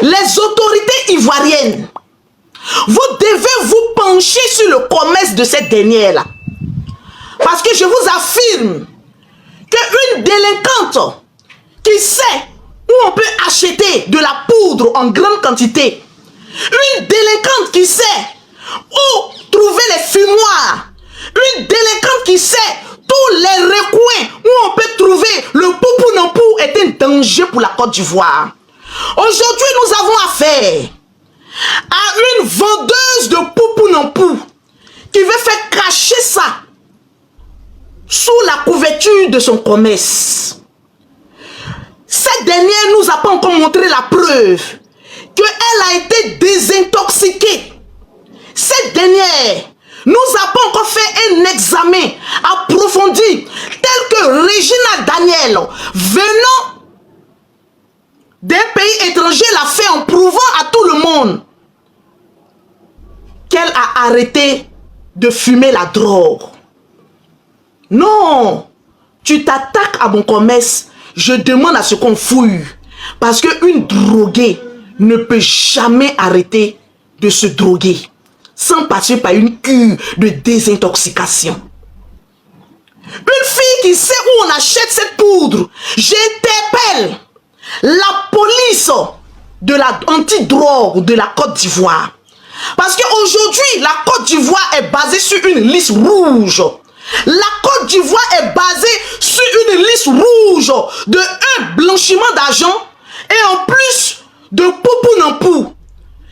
Les autorités ivoiriennes, vous devez vous pencher sur le commerce de cette dernière-là. Parce que je vous affirme qu'une délinquante qui sait où on peut acheter de la poudre en grande quantité, une délinquante qui sait où trouver les fumoirs, une délinquante qui sait tous les recoins où on peut trouver le poupou-nampou est un danger pour la Côte d'Ivoire. Aujourd'hui, nous avons affaire à une vendeuse de poupou-nampou qui veut faire cacher ça sous la couverture de son commerce. Cette dernière nous a pas encore montré la preuve qu'elle a été désintoxiquée. Cette dernière nous a pas encore fait un examen approfondi tel que Regina Daniel, venant d'un pays étranger, l'a fait en prouvant à tout le monde qu'elle a arrêté de fumer la drogue. Non, tu t'attaques à mon commerce, je demande à ce qu'on fouille. Parce qu'une droguée ne peut jamais arrêter de se droguer sans passer par une cure de désintoxication. Une fille qui sait où on achète cette poudre, j'interpelle la police de la antidrogue de la Côte d'Ivoire. Parce qu'aujourd'hui, la Côte d'Ivoire est basée sur une liste rouge. La Côte d'Ivoire est basée sur une liste rouge de un blanchiment d'argent et en plus de poupou-nampou.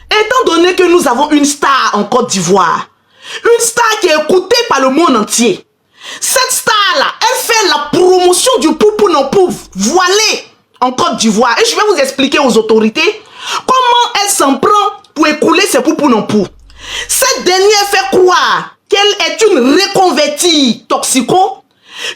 Étant donné que nous avons une star en Côte d'Ivoire, une star qui est écoutée par le monde entier, cette star-là, elle fait la promotion du poupou-nampou voilé en Côte d'Ivoire. Et je vais vous expliquer aux autorités comment elle s'en prend pour écouler ses poupou-nampou. Cette dernière fait croire qu'elle est une reconvertie toxico,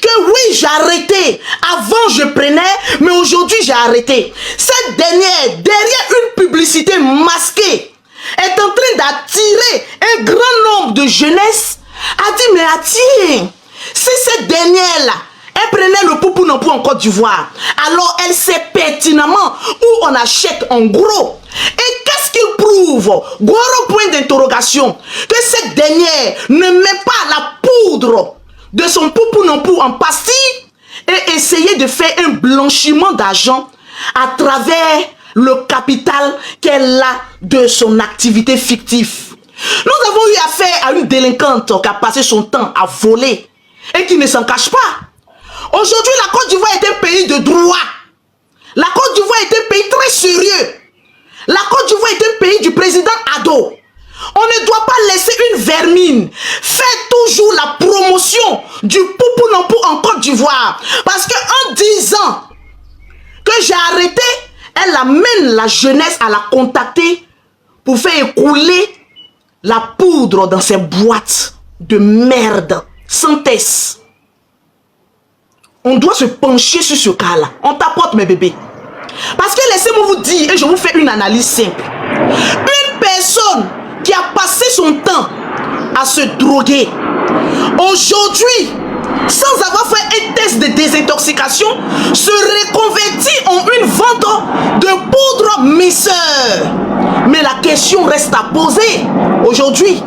que oui, j'ai arrêté. Avant, je prenais, mais aujourd'hui, j'ai arrêté. Cette dernière, derrière une publicité masquée, est en train d'attirer un grand nombre de jeunesse. A dit, mais attends, si cette dernière-là, elle prenait le poupou-nampou en Côte d'Ivoire, alors elle sait pertinemment où on achète en gros. Et qu'est-ce qu'il prouve? Gros point d'interrogation. Que cette dernière ne met pas la poudre de son poupou-nampou en pastille et essayer de faire un blanchiment d'argent à travers le capital qu'elle a de son activité fictive. Nous avons eu affaire à une délinquante qui a passé son temps à voler et qui ne s'en cache pas. Aujourd'hui, la Côte d'Ivoire est un pays de droit. La Côte d'Ivoire est un pays très sérieux. La Côte d'Ivoire est un pays du président Ado. On ne doit pas laisser une vermine faire toujours la promotion du poupou-nampou en Côte d'Ivoire. Parce qu'en disant que j'ai arrêté, elle amène la jeunesse à la contacter pour faire écouler la poudre dans ses boîtes de merde sans test. On doit se pencher sur ce cas-là. On t'apporte mes bébés. Parce que laissez-moi vous dire, et je vous fais une analyse simple. Une personne qui a passé son temps à se droguer, aujourd'hui, sans avoir fait un test de désintoxication, se reconvertit en une vente de poudre minceur. Mais la question reste à poser aujourd'hui.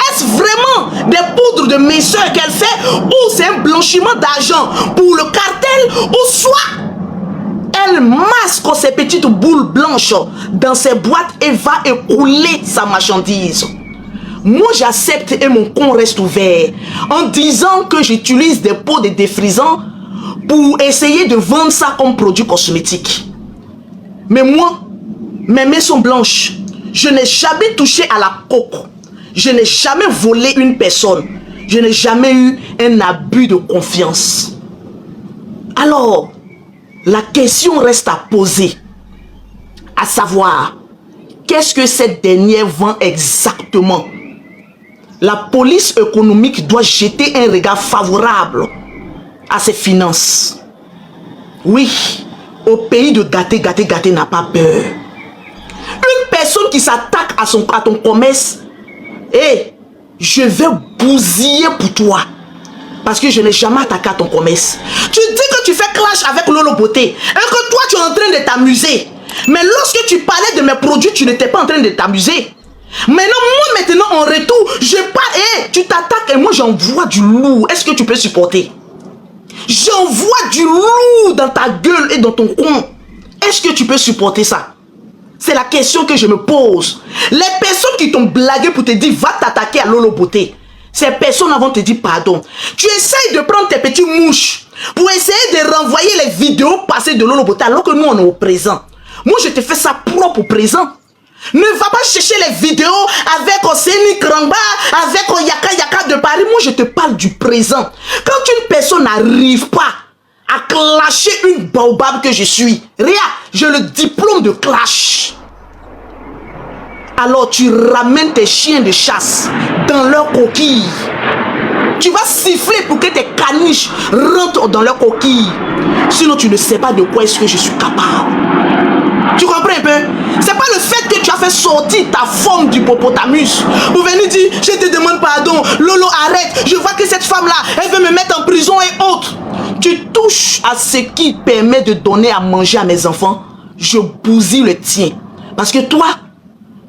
Est-ce vraiment des poudres de minceur qu'elle fait ou c'est un blanchiment d'argent pour le cartel ou soit elle masque ses petites boules blanches dans ses boîtes et va écouler sa marchandise? Moi j'accepte et mon con reste ouvert en disant que j'utilise des pots de défrisant pour essayer de vendre ça comme produit cosmétique. Mais moi, mes mains sont blanches. Je n'ai jamais touché à la coke. Je n'ai jamais volé une personne. Je n'ai jamais eu un abus de confiance. Alors, la question reste à poser. À savoir, qu'est-ce que cette dernière vend exactement? La police économique doit jeter un regard favorable à ses finances. Oui, au pays de gâter, gâter, gâter n'a pas peur. Une personne qui s'attaque à ton commerce, et je vais bousiller pour toi. Parce que je n'ai jamais attaqué à ton commerce. Tu dis que tu fais clash avec Lolo Beauté et que toi tu es en train de t'amuser. Mais lorsque tu parlais de mes produits, tu n'étais pas en train de t'amuser. Maintenant, en retour, je parle, tu t'attaques et moi j'envoie du lourd. Est-ce que tu peux supporter? J'envoie du lourd dans ta gueule et dans ton coin. Est-ce que tu peux supporter ça? C'est la question que je me pose. Les personnes qui t'ont blagué pour te dire va t'attaquer à Lolo Beauté, ces personnes vont te dire pardon. Tu essayes de prendre tes petits mouches pour essayer de renvoyer les vidéos passées de Lolo Beauté alors que nous on est au présent. Moi je te fais ça propre au présent. Ne va pas chercher les vidéos avec Oseni Kramba, avec Yaka Yaka de Paris. Moi je te parle du présent. Quand une personne n'arrive pas à clasher une baobab que je suis, Ria, j'ai le diplôme de clash. Alors tu ramènes tes chiens de chasse dans leur coquille. Tu vas siffler pour que tes caniches rentrent dans leur coquille. Sinon tu ne sais pas de quoi est-ce que je suis capable. Tu comprends un peu? C'est pas le fait que tu as fait sortir ta forme d'hippopotamus pour venir dire je te demande pardon, Lolo arrête, je vois que cette femme là elle veut me mettre en prison et autres. Tu touches à ce qui permet de donner à manger à mes enfants, je bousille le tien. Parce que toi,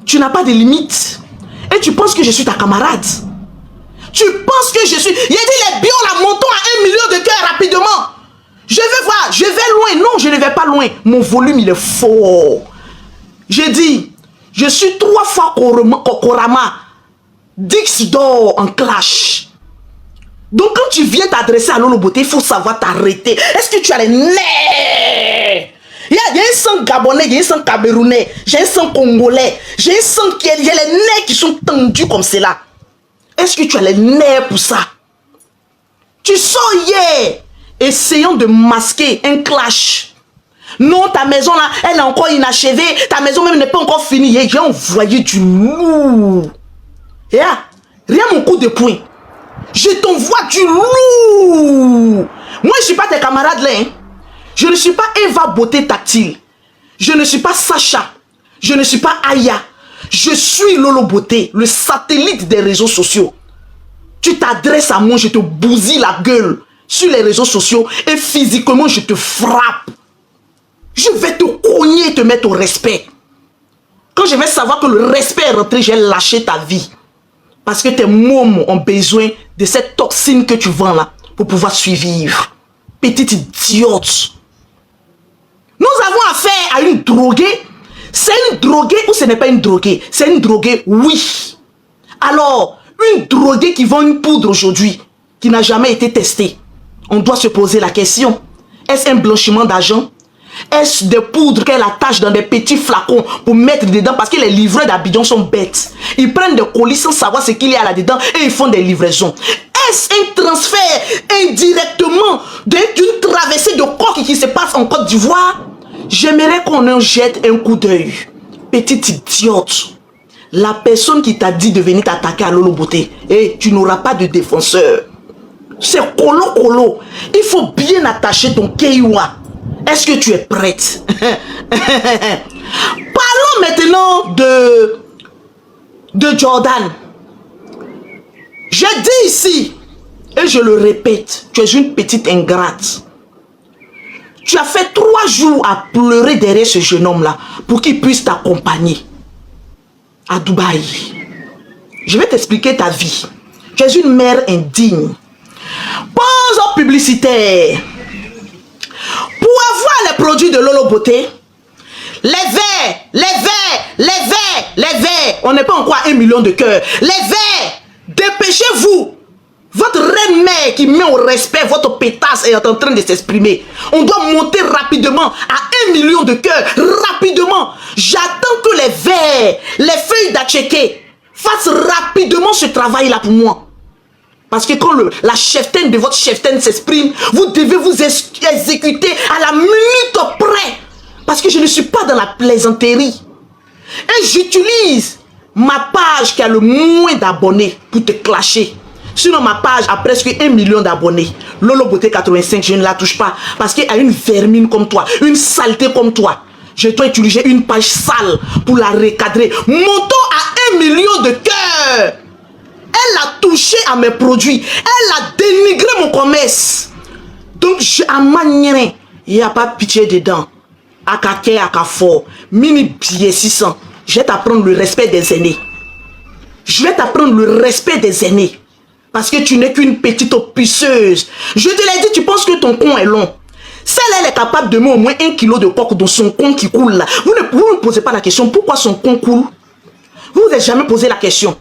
tu n'as pas de limites. Et tu penses que je suis ta camarade. Tu penses que je suis... Il a dit les bions là, montons à 1 million de cœurs rapidement. Je vais voir, je vais loin. Non, je ne vais pas loin. Mon volume, il est fort. J'ai dit, je suis 3 fois Kokorama, Dix d'or en clash. Donc quand tu viens t'adresser à Lolo Beauté, il faut savoir t'arrêter. Est-ce que tu as les nerfs? Il y a un sang gabonais, il y a un sang camerounais, j'ai un sang congolais, j'ai un sang qui est... Il y a les nerfs qui sont tendus comme cela. Est-ce que tu as les nerfs pour ça? Tu sors hier, essayant de masquer un clash. Non, ta maison là, elle est encore inachevée. Ta maison même n'est pas encore finie. J'ai envoyé du lourd. Et là, rien mon coup de poing. Je t'envoie du lourd. Moi, je ne suis pas tes camarades là. Hein. Je ne suis pas Eva Beauté Tactile. Je ne suis pas Sacha. Je ne suis pas Aya. Je suis Lolo Beauté, le satellite des réseaux sociaux. Tu t'adresses à moi, je te bousille la gueule sur les réseaux sociaux et physiquement, je te frappe. Je vais te cogner et te mettre au respect. Quand je vais savoir que le respect est rentré, j'ai lâché ta vie. Parce que tes mômes ont besoin de cette toxine que tu vends là pour pouvoir survivre. Petite idiote. Nous avons affaire à une droguée. C'est une droguée ou ce n'est pas une droguée? C'est une droguée, oui. Alors, une droguée qui vend une poudre aujourd'hui, qui n'a jamais été testée, on doit se poser la question. Est-ce un blanchiment d'argent? Est-ce des poudres qu'elle attache dans des petits flacons pour mettre dedans? Parce que les livreurs d'Abidjan sont bêtes. Ils prennent des colis sans savoir ce qu'il y a là-dedans et ils font des livraisons. Est-ce un transfert indirectement d'une traversée de coque qui se passe en Côte d'Ivoire? J'aimerais qu'on en jette un coup d'œil. Petite idiote. La personne qui t'a dit de venir t'attaquer à Lolo Beauté, et tu n'auras pas de défenseur. C'est colo. Il faut bien attacher ton keiwa. Est-ce que tu es prête? Parlons maintenant de Jordan. Je dis ici, et je le répète, tu es une petite ingrate. Tu as fait 3 jours à pleurer derrière ce jeune homme-là pour qu'il puisse t'accompagner à Dubaï. Je vais t'expliquer ta vie. Tu es une mère indigne. Pause publicitaire. Pour avoir les produits de Lolo Beauté, les verres, on n'est pas encore à 1 million de cœurs. Les verres, dépêchez-vous. Votre reine mère qui met au respect, votre pétasse est en train de s'exprimer. On doit monter rapidement à 1 million de cœurs. Rapidement. J'attends que les verres, les feuilles d'atchéké fassent rapidement ce travail-là pour moi. Parce que quand la cheftaine de votre cheftaine s'exprime, vous devez vous exécuter à la minute près. Parce que je ne suis pas dans la plaisanterie. Et j'utilise ma page qui a le moins d'abonnés pour te clasher. Sinon ma page a presque 1 million d'abonnés. Lolo Beauté 85, je ne la touche pas. Parce qu'il y a une vermine comme toi, une saleté comme toi. Je dois utiliser une page sale pour la recadrer. Montons à 1 million de cœurs. Elle a touché à mes produits. Elle a dénigré mon commerce. Donc, à manière, il n'y a pas pitié dedans. Akake, Akafort, Mini Bié 600. Je vais t'apprendre le respect des aînés. Je vais t'apprendre le respect des aînés. Parce que tu n'es qu'une petite pisseuse. Je te l'ai dit, tu penses que ton con est long. Celle-là, elle est capable de mettre au moins 1 kilo de coque dans son con qui coule là. Vous ne posez pas la question, pourquoi son con coule? Vous vous êtes jamais posé la question.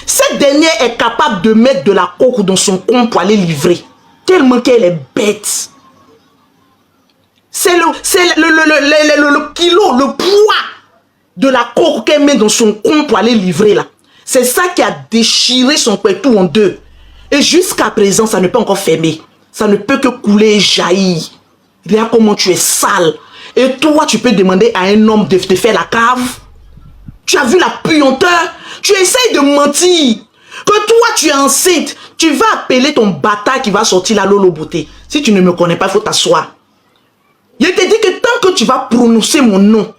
Cette dernière est capable de mettre de la coque dans son con pour aller livrer. Tellement qu'elle est bête. C'est le kilo, le poids de la coque qu'elle met dans son con pour aller livrer là. C'est ça qui a déchiré son pétou en deux. Et jusqu'à présent, ça ne peut encore fermer. Ça ne peut que couler et jaillir. Regarde comment tu es sale. Et toi, tu peux demander à un homme de te faire la cave. Tu as vu la puanteur? Tu essayes de mentir. Que toi, tu es enceinte. Tu vas appeler ton bâtard qui va sortir la Lolo Beauté. Si tu ne me connais pas, il faut t'asseoir. Je te dis que tant que tu vas prononcer mon nom,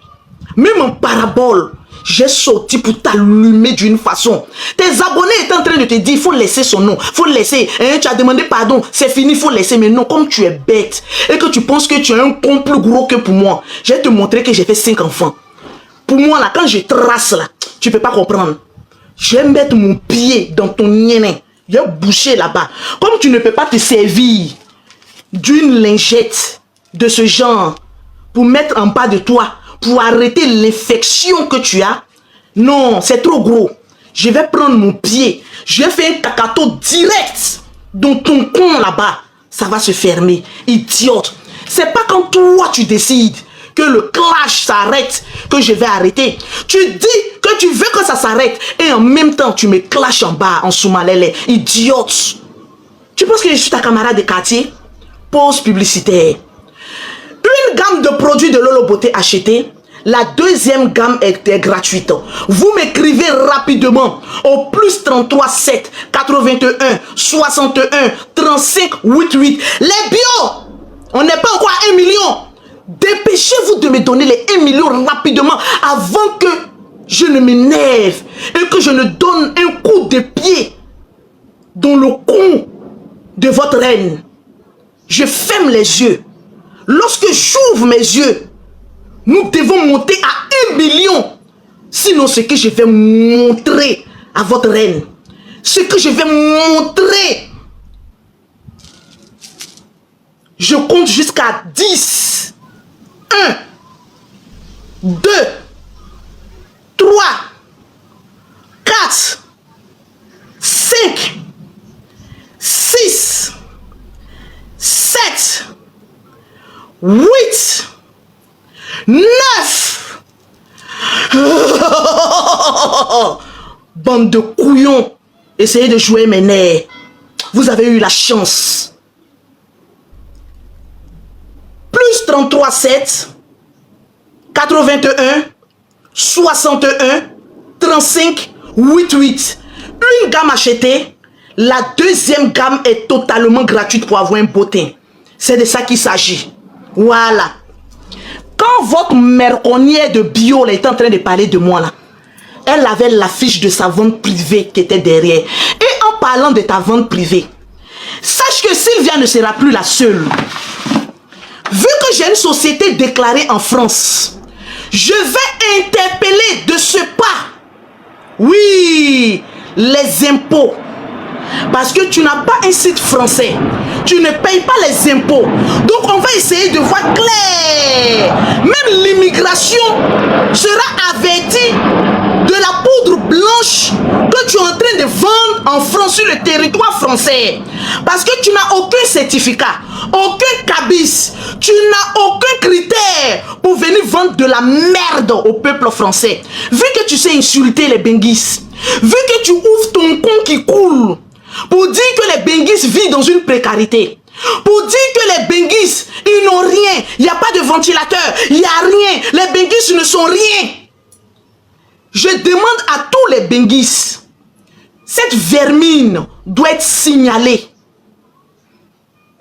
même en parabole, j'ai sorti pour t'allumer d'une façon. Tes abonnés étaient en train de te dire, il faut laisser son nom, il faut laisser. Tu as demandé pardon, c'est fini, il faut laisser. Mais non, comme tu es bête et que tu penses que tu as un con plus gros que pour moi, je vais te montrer que j'ai fait 5 enfants. Pour moi, là, quand je trace, là, tu ne peux pas comprendre. Je vais mettre mon pied dans ton niénin. Je vais boucher là-bas. Comme tu ne peux pas te servir d'une lingette de ce genre pour mettre en bas de toi, pour arrêter l'infection que tu as. Non, c'est trop gros. Je vais prendre mon pied. Je vais faire un cacato direct dans ton con là-bas. Ça va se fermer. Idiote. C'est pas quand toi tu décides que le clash s'arrête que je vais arrêter. Tu dis que tu veux que ça s'arrête et en même temps tu me clashes en bas en soumalélé. Idiote. Tu penses que je suis ta camarade de quartier? Pause publicitaire. Une gamme de produits de Lolo Beauté achetés. La deuxième gamme est gratuite. Vous m'écrivez rapidement au plus 33 7 81 61 35 88. Les bio, on n'est pas encore à 1 million. Dépêchez-vous de me donner les 1 million rapidement avant que je ne m'énerve et que je ne donne un coup de pied dans le cou de votre reine. Je ferme les yeux. Lorsque j'ouvre mes yeux, nous devons monter à 1 million. Sinon, ce que je vais montrer à votre reine, ce que je vais montrer, je compte jusqu'à 10. 1, 2, 3, 4, 5, 6, 7, 8, 9. Bande de couillons. Essayez de jouer mes nerfs. Vous avez eu la chance. Plus 33 7 81 61 35 88. Une gamme achetée. La deuxième gamme est totalement gratuite pour avoir un bottin. C'est de ça qu'il s'agit. Voilà. Quand votre merconnière de bio là, est en train de parler de moi là, elle avait l'affiche de sa vente privée qui était derrière. Et en parlant de ta vente privée, sache que Sylvia ne sera plus la seule. Vu que j'ai une société déclarée en France, je vais interpeller de ce pas, oui, les impôts. Parce que tu n'as pas un site français. Tu ne payes pas les impôts. Donc on va essayer de voir clair. Même l'immigration sera avertie de la poudre blanche que tu es en train de vendre en France sur le territoire français. Parce que tu n'as aucun certificat, aucun cabis. Tu n'as aucun critère pour venir vendre de la merde au peuple français. Vu que tu sais insulter les benguis, vu que tu ouvres ton con qui coule, pour dire que les benguis vivent dans une précarité, pour dire que les benguis, ils n'ont rien, il n'y a pas de ventilateur, il n'y a rien, les benguis ne sont rien. Je demande à tous les benguis, cette vermine doit être signalée.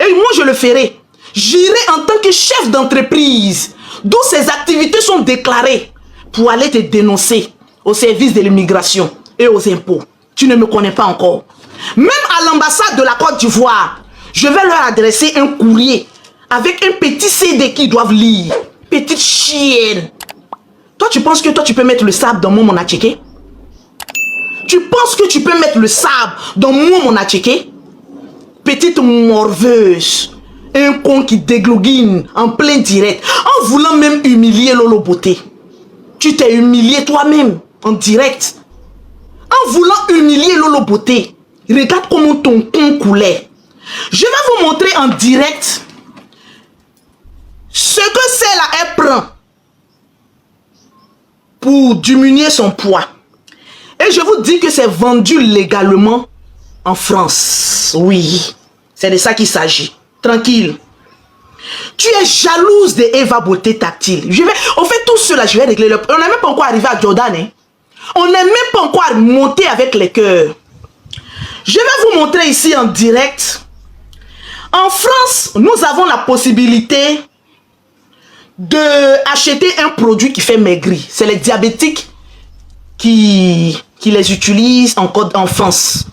Et moi je le ferai. J'irai en tant que chef d'entreprise, d'où ces activités sont déclarées, pour aller te dénoncer au service de l'immigration et aux impôts. Tu ne me connais pas encore. Même à l'ambassade de la Côte d'Ivoire, je vais leur adresser un courrier avec un petit CD qu'ils doivent lire. Petite chienne. Toi, tu penses que toi, tu peux mettre le sable dans mon attiqué? Tu penses que tu peux mettre le sable dans mon attiqué? Petite morveuse. Un con qui dégloguine en plein direct. En voulant même humilier Lolo Beauté. Tu t'es humilié toi-même en direct. En voulant humilier Lolo Beauté. Regarde comment ton con coulait. Je vais vous montrer en direct ce que celle-là, elle prend pour diminuer son poids. Et je vous dis que c'est vendu légalement en France. Oui, c'est de ça qu'il s'agit. Tranquille. Tu es jalouse de Eva Beauté Tactile. On fait tout cela, je vais régler le... On n'est même pas encore arrivé à Jordan. Hein? On n'est même pas encore monté avec les cœurs. Je vais vous montrer ici en direct. En France, nous avons la possibilité d'acheter un produit qui fait maigrir. C'est les diabétiques qui les utilisent en France.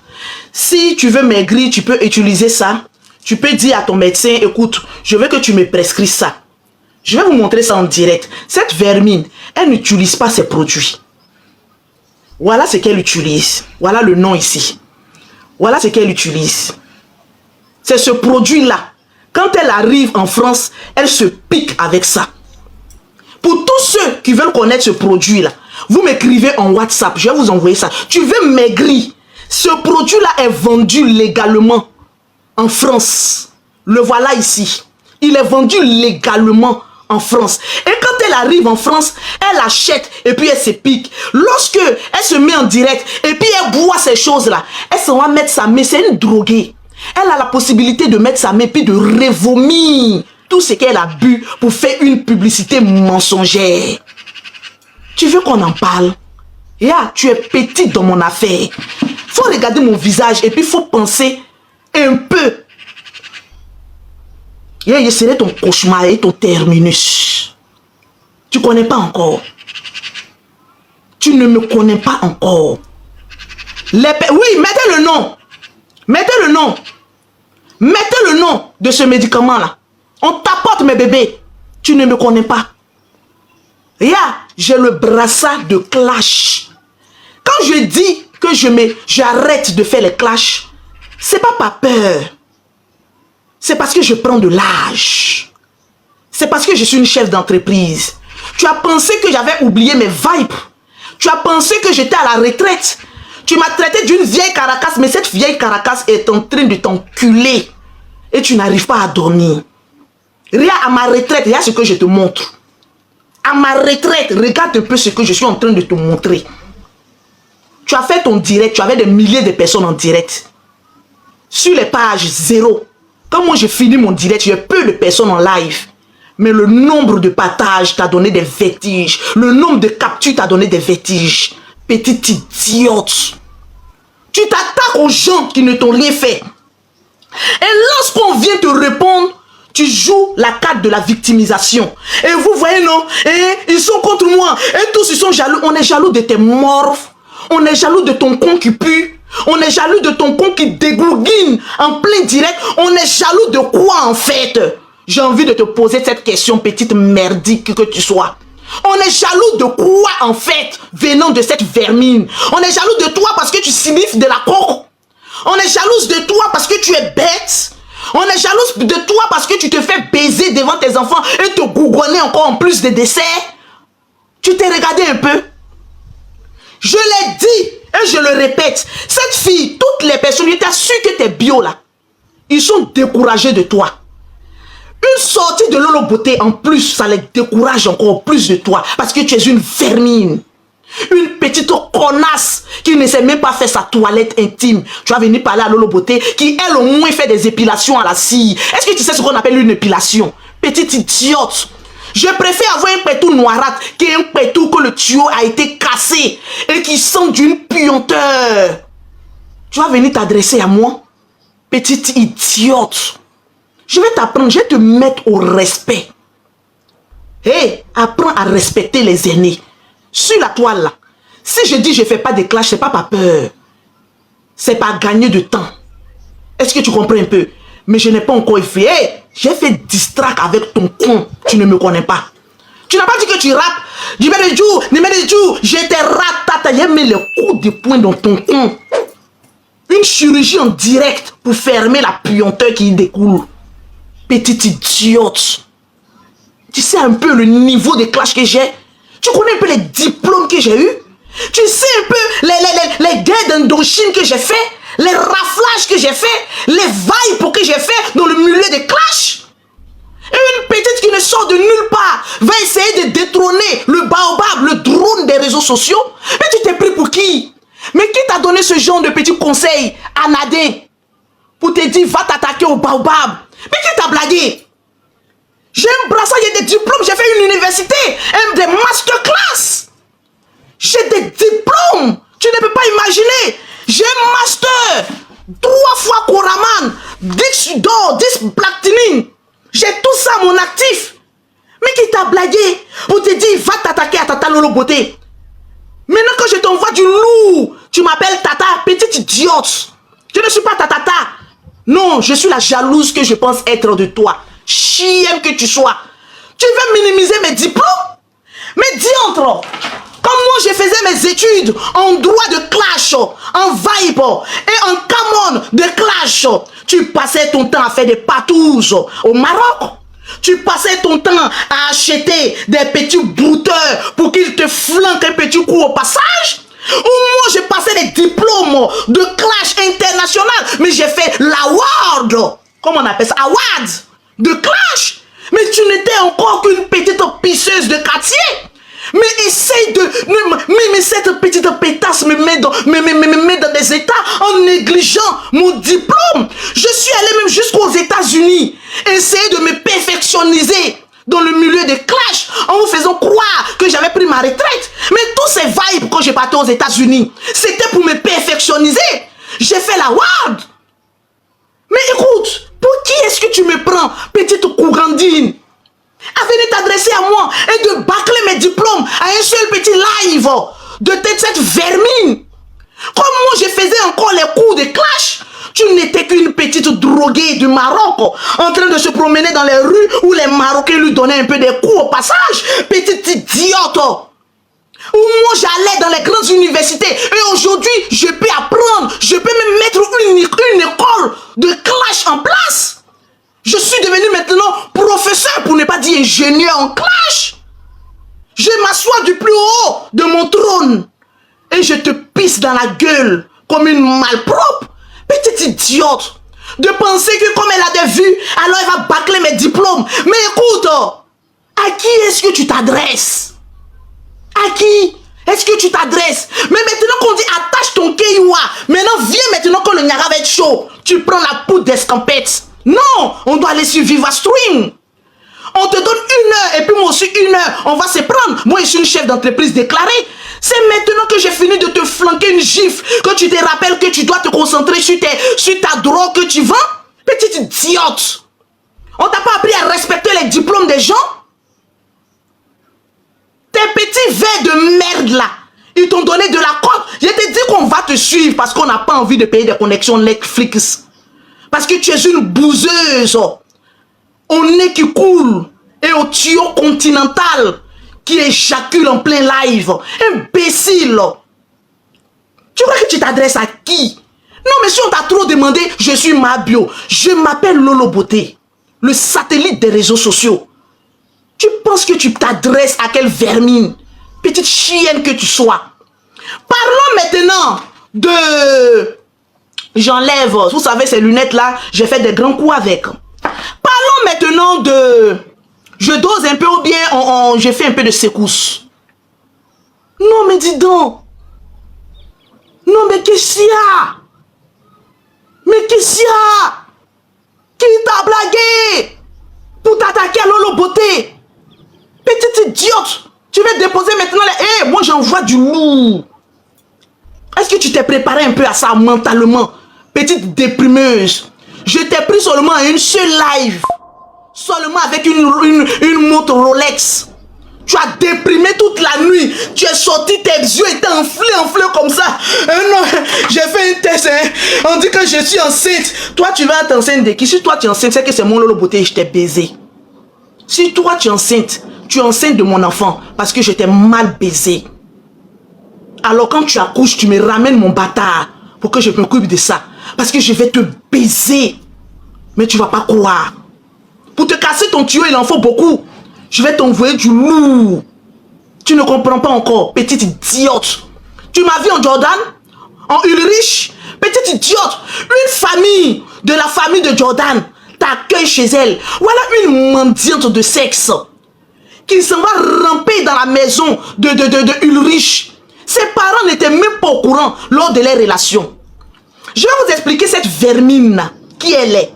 Si tu veux maigrir, tu peux utiliser ça. Tu peux dire à ton médecin, écoute, je veux que tu me prescrives ça. Je vais vous montrer ça en direct. Cette vermine, elle n'utilise pas ces produits. Voilà ce qu'elle utilise. Voilà le nom ici. Voilà ce qu'elle utilise. C'est ce produit-là. Quand elle arrive en France, elle se pique avec ça. Pour tous ceux qui veulent connaître ce produit-là, vous m'écrivez en WhatsApp, je vais vous envoyer ça. Tu veux maigrir. Ce produit-là est vendu légalement en France. Le voilà ici. Il est vendu légalement en France. Et quand elle arrive en France, elle achète et puis elle se pique. Lorsque elle se met en direct et puis elle boit ces choses-là, elle se va mettre sa main. C'est une droguée. Elle a la possibilité de mettre sa main puis de revomir tout ce qu'elle a bu pour faire une publicité mensongère. Tu veux qu'on en parle? Yeah, tu es petite dans mon affaire. Faut regarder mon visage et puis faut penser un peu. Yeah, je serai ton cauchemar et ton terminus. Tu connais pas encore. Tu ne me connais pas encore. Oui, mettez le nom. Mettez le nom. Mettez le nom de ce médicament-là. On t'apporte mes bébés. Tu ne me connais pas. Yeah, j'ai le brassard de clash. Quand je dis que j'arrête de faire les clashs, c'est pas par peur. C'est parce que je prends de l'âge. C'est parce que je suis une chef d'entreprise. Tu as pensé que j'avais oublié mes vibes. Tu as pensé que j'étais à la retraite. Tu m'as traité d'une vieille caracasse, mais cette vieille caracasse est en train de t'enculer. Et tu n'arrives pas à dormir. Rien à ma retraite, il y a ce que je te montre. À ma retraite, regarde un peu ce que je suis en train de te montrer. Tu as fait ton direct, tu avais des milliers de personnes en direct. Sur les pages, zéro. Quand moi je finis mon direct, j'ai peu de personnes en live. Mais le nombre de partages t'a donné des vertiges. Le nombre de captures t'a donné des vertiges. Petite idiote. Tu t'attaques aux gens qui ne t'ont rien fait. Et lorsqu'on vient te répondre, tu joues la carte de la victimisation. Et vous voyez, non? Et ils sont contre moi. Et tous ils sont jaloux. On est jaloux de tes morphes. On est jaloux de ton con qui pue. On est jaloux de ton con qui dégouline en plein direct. On est jaloux de quoi en fait? J'ai envie de te poser cette question, petite merdique que tu sois. On est jaloux de quoi en fait, venant de cette vermine? On est jaloux de toi parce que tu sniffes de la coke. On est jalouse de toi parce que tu es bête. On est jalouse de toi parce que tu te fais baiser devant tes enfants et te gougonner encore en plus de desserts. Tu t'es regardé un peu? Je l'ai dit et je le répète. Cette fille, toutes les personnes, je t'assure que tes bio là, ils sont découragés de toi. Une sortie de Lolo Beauté en plus, ça les décourage encore plus de toi. Parce que tu es une vermine. Une petite connasse qui ne sait même pas faire sa toilette intime. Tu vas venir parler à Lolo Beauté qui, elle, au moins, fait des épilations à la scie. Est-ce que tu sais ce qu'on appelle une épilation? Petite idiote. Je préfère avoir un pétou noirâtre qu'un pétou que le tuyau a été cassé et qui sent d'une puanteur. Tu vas venir t'adresser à moi? Petite idiote. Je vais t'apprendre, je vais te mettre au respect. Hé, apprends à respecter les aînés. Sur la toile là, si je dis je ne fais pas de clash, c'est pas par peur. C'est pas gagner de temps. Est-ce que tu comprends un peu? Mais je n'ai pas encore fait. Hey, j'ai fait distract avec ton con. Tu ne me connais pas. Tu n'as pas dit que tu rappes. J'étais ratata. J'ai mis les coups de poing dans ton con. Une chirurgie en direct pour fermer la puanteur qui découle. Petite idiote. Tu sais un peu le niveau de clash que j'ai. Tu connais un peu les diplômes que j'ai eu. Tu sais un peu les guerres d'Indochine que j'ai fait. Les raflages que j'ai fait. Les vibes que j'ai fait dans le milieu des clashs. Et une petite qui ne sort de nulle part va essayer de détrôner le baobab, le drone des réseaux sociaux. Mais tu t'es pris pour qui? Mais qui t'a donné ce genre de petits conseils anodins pour te dire va t'attaquer au baobab? Mais qui t'a blagué? J'ai un brassard, il y a des diplômes, j'ai fait une université, des masterclass. J'ai des diplômes, tu ne peux pas imaginer. J'ai un master, 3 fois Koraman, 10 d'or, 10 platine. J'ai tout ça à mon actif. Mais qui t'a blagué pour te dire va t'attaquer à Tata Lolo Beauté? Maintenant que je t'envoie du lourd, tu m'appelles Tata, petite idiote. Je ne suis pas ta Tata. Non, je suis la jalouse que je pense être de toi. Chienne que tu sois. Tu veux minimiser mes diplômes? Mais diantre, comme moi je faisais mes études en droit de clash, en vibe et en camon de clash, tu passais ton temps à faire des patouses au Maroc. Tu passais ton temps à acheter des petits brouteurs pour qu'ils te flanquent un petit coup au passage. Ou moi j'ai passé des diplômes de clash international, mais j'ai fait l'award. Comment on appelle ça? Award de clash. Mais tu n'étais encore qu'une petite pisseuse de quartier. Mais essaye de... Mais cette petite pétasse me met dans des états en négligeant mon diplôme. Je suis allé même jusqu'aux États-Unis. Essayer de me perfectionniser dans le milieu des clashs en vous faisant croire que j'avais pris ma retraite. Mais tous ces vibes quand j'ai parti aux États-Unis, c'était pour me perfectionniser. J'ai fait la WAD. Mais écoute, pour qui est-ce que tu me prends, petite courandine? À venir t'adresser à moi et de bâcler mes diplômes à un seul petit live de cette vermine. Comme moi je faisais encore les coups de clash, tu n'étais qu'une petite droguée du Maroc en train de se promener dans les rues où les Marocains lui donnaient un peu des coups au passage. Petite idiote. Où moi j'allais dans les grandes universités et aujourd'hui je peux apprendre, je peux même mettre une école de clash en place. Je suis devenu maintenant professeur, pour ne pas dire ingénieur en clash. Je m'assois du plus haut de mon trône et je te pisse dans la gueule comme une malpropre. Petite idiote. De penser que comme elle a des vues, alors elle va bâcler mes diplômes. Mais écoute, à qui est-ce que tu t'adresses? À qui est-ce que tu t'adresses? Mais maintenant qu'on dit attache ton kéioua, maintenant viens maintenant que le Niagara va être chaud. Tu prends la poudre d'escampette. Non, on doit aller sur Viva Stream. On te donne 1 heure et puis moi aussi 1 heure. On va se prendre. Moi, je suis une chef d'entreprise déclarée. C'est maintenant que j'ai fini de te flanquer une gifle que tu te rappelles que tu dois te concentrer sur ta drogue que tu vends. Petite idiote. On t'a pas appris à respecter les diplômes des gens? Tes petits verres de merde là, ils t'ont donné de la cote. Je t'ai dit qu'on va te suivre parce qu'on n'a pas envie de payer des connexions Netflix. Parce que tu es une bouseuse au nez qui coule et au tuyau continental qui éjacule en plein live. Imbécile. Tu crois que tu t'adresses à qui? Non, mais si on t'a trop demandé, je suis Mabio. Je m'appelle Lolo Beauté, le satellite des réseaux sociaux. Tu penses que tu t'adresses à quelle vermine? Petite chienne que tu sois. Parlons maintenant de... J'enlève, vous savez, ces lunettes-là, j'ai fait des grands coups avec. Parlons maintenant de... Je dose un peu ou bien j'ai fait un peu de secousse. Non, mais dis donc. Non, mais qu'est-ce qu'il y a? Mais qu'est-ce qu'il y a? Qui t'a blagué pour t'attaquer à Lolo Beauté? Petite idiote. Tu vas déposer maintenant les... moi j'envoie du lourd. Est-ce que tu t'es préparé un peu à ça mentalement? Petite déprimeuse. Je t'ai pris seulement à une seule live. Seulement avec une montre Rolex. Tu as déprimé toute la nuit. Tu es sorti, tes yeux étaient enflés comme ça. Non, j'ai fait un test. On dit que je suis enceinte. Toi, tu vas être enceinte de qui? Si toi, tu es enceinte, c'est que c'est mon Lolo Beauté et je t'ai baisé. Si toi, tu es enceinte, tu es enceinte de mon enfant parce que je t'ai mal baisé. Alors quand tu accouches, tu me ramènes mon bâtard pour que je m'occupe de ça. Parce que je vais te baiser. Mais tu ne vas pas croire. Pour te casser ton tuyau, il en faut beaucoup. Je vais t'envoyer du lourd. Tu ne comprends pas encore, petite idiote. Tu m'as vu en Jordan? En Ulrich? Petite idiote. Une famille de la famille de Jordan t'accueille chez elle. Voilà une mendiante de sexe qui s'en va ramper dans la maison de Ulrich. Ses parents n'étaient même pas au courant lors de leurs relations. Je vais vous expliquer cette vermine, qui elle est.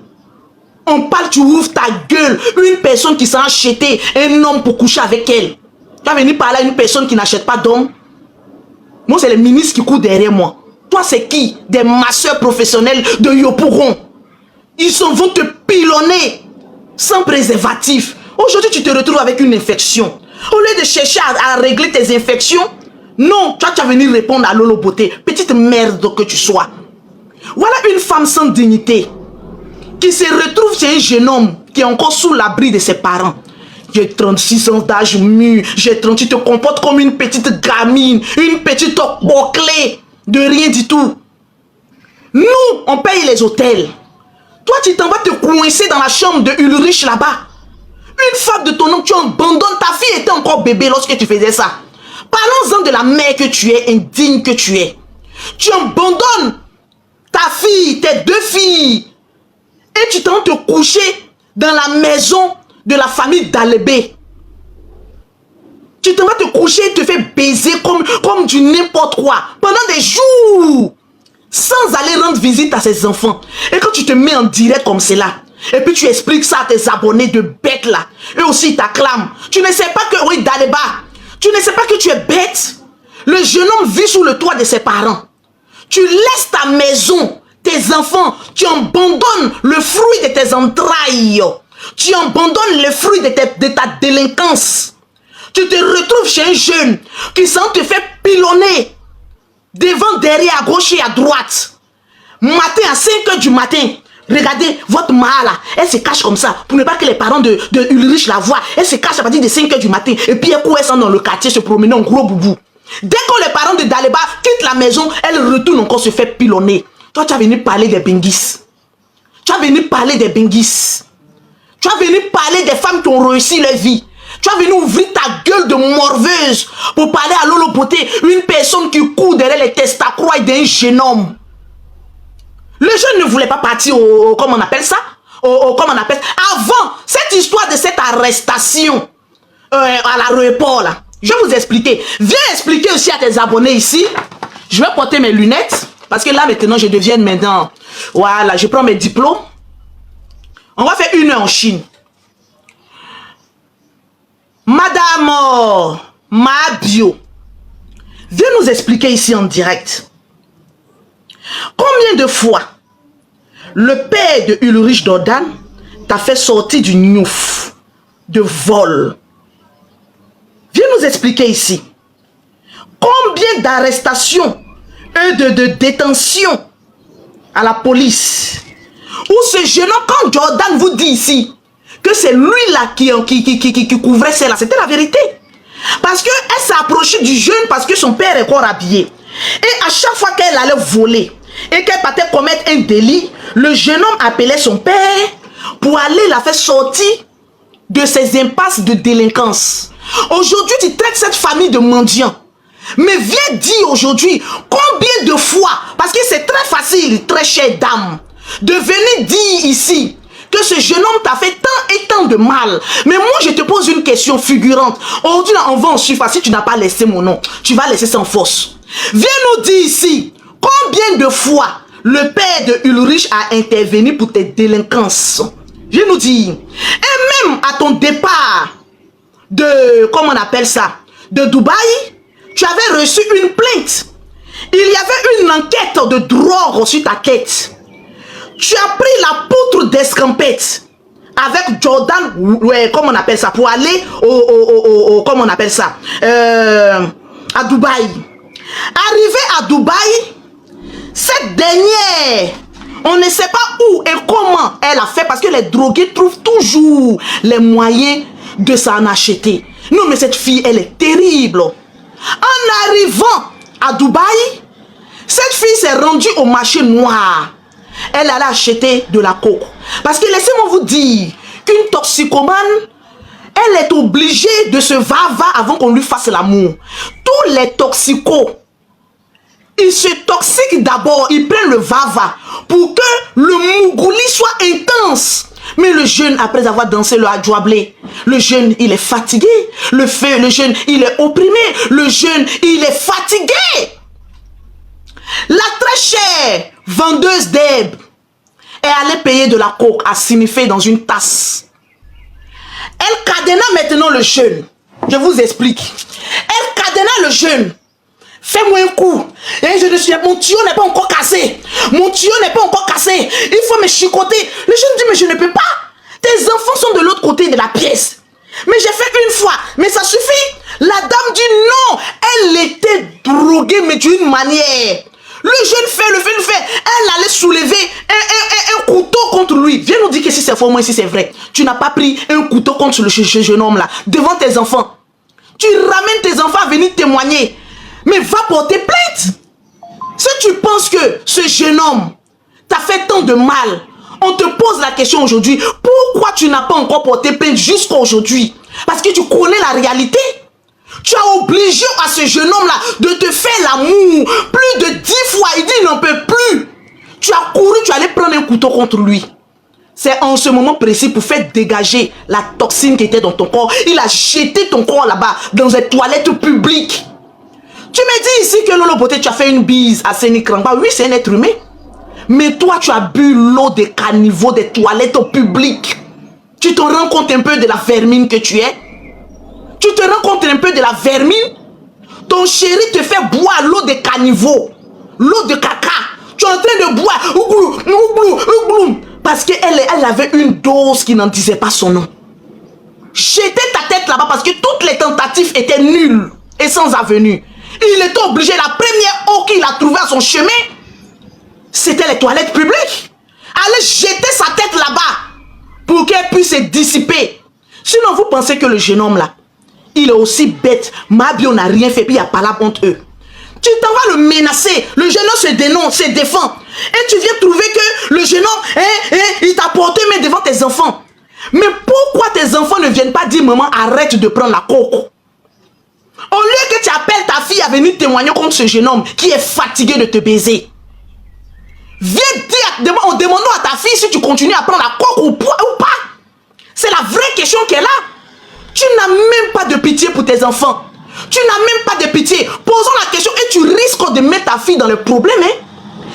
On parle, tu ouvres ta gueule. Une personne qui s'est achetée un homme pour coucher avec elle. Tu vas venir parler à une personne qui n'achète pas d'homme. Moi, c'est les ministres qui courent derrière moi. Toi, c'est qui? Des masseurs professionnels de Yopougon. Ils vont te pilonner sans préservatif. Aujourd'hui, tu te retrouves avec une infection. Au lieu de chercher à régler tes infections, non, toi, tu vas venir répondre à Lolo Beauté. Petite merde que tu sois. Voilà une femme sans dignité qui se retrouve chez un jeune homme qui est encore sous l'abri de ses parents. J'ai 36 ans d'âge mûr, j'ai 30, tu te comportes comme une petite gamine, une petite bouclée de rien du tout. Nous, on paye les hôtels. Toi, tu t'en vas te coincer dans la chambre de Ulrich là-bas. Une femme de ton nom, tu abandonnes. Ta fille était encore bébé lorsque tu faisais ça. Parlons-en de la mère que tu es, indigne que tu es. Tu abandonnes ta fille, tes deux filles. Et tu t'en vas te coucher dans la maison de la famille d'Alébé. Tu t'en vas te coucher et te fais baiser comme du n'importe quoi. Pendant des jours. Sans aller rendre visite à ses enfants. Et quand tu te mets en direct comme cela, et puis tu expliques ça à tes abonnés de bêtes là, eux aussi ils t'acclament. Tu ne sais pas que, oui, Daléba, tu ne sais pas que tu es bête. Le jeune homme vit sous le toit de ses parents. Tu laisses ta maison, tes enfants, tu abandonnes le fruit de tes entrailles. Tu abandonnes le fruit de ta délinquance. Tu te retrouves chez un jeune qui s'en te fait pilonner. Devant, derrière, à gauche et à droite. Matin, à 5 h du matin. Regardez, votre mère là, elle se cache comme ça. Pour ne pas que les parents de Ulrich la voient. Elle se cache à partir de 5 h du matin. Et puis elle court dans le quartier se promener en gros boubou. Dès que les parents de Daléba quittent la maison, elle retourne encore se faire pilonner. Toi, tu as venu parler des Benguis. Tu as venu parler des Benguis. Tu as venu parler des femmes qui ont réussi leur vie. Tu as venu ouvrir ta gueule de morveuse pour parler à Lolo Beauté, une personne qui court derrière les testacroix d'un jeune homme. Le jeune ne voulait pas partir au comment on appelle ça? Comment on appelle ça? Avant, cette histoire de cette arrestation à l'aéroport là, je vais vous expliquer. Viens expliquer aussi à tes abonnés ici. Je vais porter mes lunettes parce que là maintenant je deviens maintenant. Voilà, je prends mes diplômes. On va faire 1 heure en Chine. Madame Mabio, viens nous expliquer ici en direct. Combien de fois le père de Ulrich Jordan t'a fait sortir du Niouf de vol? Viens nous expliquer ici. Combien d'arrestations et de détentions à la police? Où ce jeune homme, quand Jordan vous dit ici que c'est lui là qui couvrait celle-là, c'était la vérité. Parce qu'elle s'est approchée du jeune parce que son père est encore habillé. Et à chaque fois qu'elle allait voler et qu'elle partait commettre un délit, le jeune homme appelait son père pour aller la faire sortir de ses impasses de délinquance. Aujourd'hui, tu traites cette famille de mendiants. Mais viens dire aujourd'hui combien de fois, parce que c'est très facile, très chère dame, de venir dire ici que ce jeune homme t'a fait tant et tant de mal. Mais moi, je te pose une question figurante. Aujourd'hui, on va en surface. Si tu n'as pas laissé mon nom, tu vas laisser sans force. Viens nous dire ici, combien de fois le père de Ulrich a intervenu pour tes délinquances? Viens nous dire. Et même à ton départ de, comment on appelle ça, de Dubaï, tu avais reçu une plainte. Il y avait une enquête de drogue sur ta tête. Tu as pris la poutre d'escampette avec Jordan, ouais, comment on appelle ça, pour aller comment on appelle ça, à Dubaï. Arrivé à Dubaï, cette dernière, on ne sait pas où et comment elle a fait, parce que les drogués trouvent toujours les moyens de s'en acheter. Non, mais cette fille, elle est terrible. En arrivant à Dubaï, cette fille s'est rendue au marché noir. Elle allait acheter de la coke. Parce que laissez-moi vous dire qu'une toxicomane, elle est obligée de se va-va avant qu'on lui fasse l'amour. Tous les toxicos, ils se toxiquent d'abord, ils prennent le va-va pour que le mougouli soit intense. Mais le jeune, après avoir dansé le adjouablé, le jeune, il est fatigué. Le jeune, il est opprimé. Le jeune, il est fatigué. La très chère vendeuse d'herbe est allée payer de la coke à signifier dans une tasse. Elle cadena maintenant le jeune. Je vous explique. Elle cadena le jeune. Fais-moi un coup. Mon tuyau n'est pas encore cassé. Mon tuyau n'est pas encore cassé. Il faut me chicoter. Le jeune dit, mais je ne peux pas. Tes enfants sont de l'autre côté de la pièce. Mais j'ai fait une fois. Mais ça suffit. La dame dit non. Elle était droguée, mais d'une manière. Le jeune fait, elle allait soulever un couteau contre lui. Viens nous dire que si c'est faux, moi si c'est vrai. Tu n'as pas pris un couteau contre le jeune homme là, devant tes enfants. Tu ramènes tes enfants à venir témoigner. Mais va porter plainte. Si tu penses que ce jeune homme t'a fait tant de mal, on te pose la question aujourd'hui, pourquoi tu n'as pas encore porté plainte jusqu'à aujourd'hui? Parce que tu connais la réalité. Tu as obligé à ce jeune homme-là de te faire l'amour plus de 10 fois. Il dit il n'en peut plus. Tu as couru, tu allais prendre un couteau contre lui. C'est en ce moment précis pour faire dégager la toxine qui était dans ton corps. Il a jeté ton corps là-bas dans une toilette publique. Tu me dis ici que Lolo Beauté, tu as fait une bise à Séni Krangba. Oui, c'est un être humain. Mais toi, tu as bu l'eau des caniveaux des toilettes publiques. Tu te rends compte un peu de la vermine que tu es? Tu te rends compte un peu de la vermine? Ton chéri te fait boire l'eau des caniveaux, l'eau de caca. Tu es en train de boire, parce qu'elle avait une dose qui n'en disait pas son nom. Jeter ta tête là-bas parce que toutes les tentatives étaient nulles et sans avenue. Il était obligé, la première eau qu'il a trouvée à son chemin, c'était les toilettes publiques. Aller jeter sa tête là-bas pour qu'elle puisse se dissiper. Sinon, vous pensez que le jeune homme là, il est aussi bête. Mabio n'a rien fait, puis il n'y a pas la honte eux. Tu t'en vas le menacer. Le jeune homme se dénonce, se défend. Et tu viens trouver que le jeune homme, il t'a porté main devant tes enfants. Mais pourquoi tes enfants ne viennent pas dire, maman, arrête de prendre la coke? Au lieu que tu appelles ta fille à venir témoigner contre ce jeune homme qui est fatigué de te baiser. Viens dire, en demandant à ta fille si tu continues à prendre la coke ou pas. C'est la vraie question qu'elle a. Tu n'as même pas de pitié pour tes enfants. Tu n'as même pas de pitié. Posons la question et tu risques de mettre ta fille dans le problème.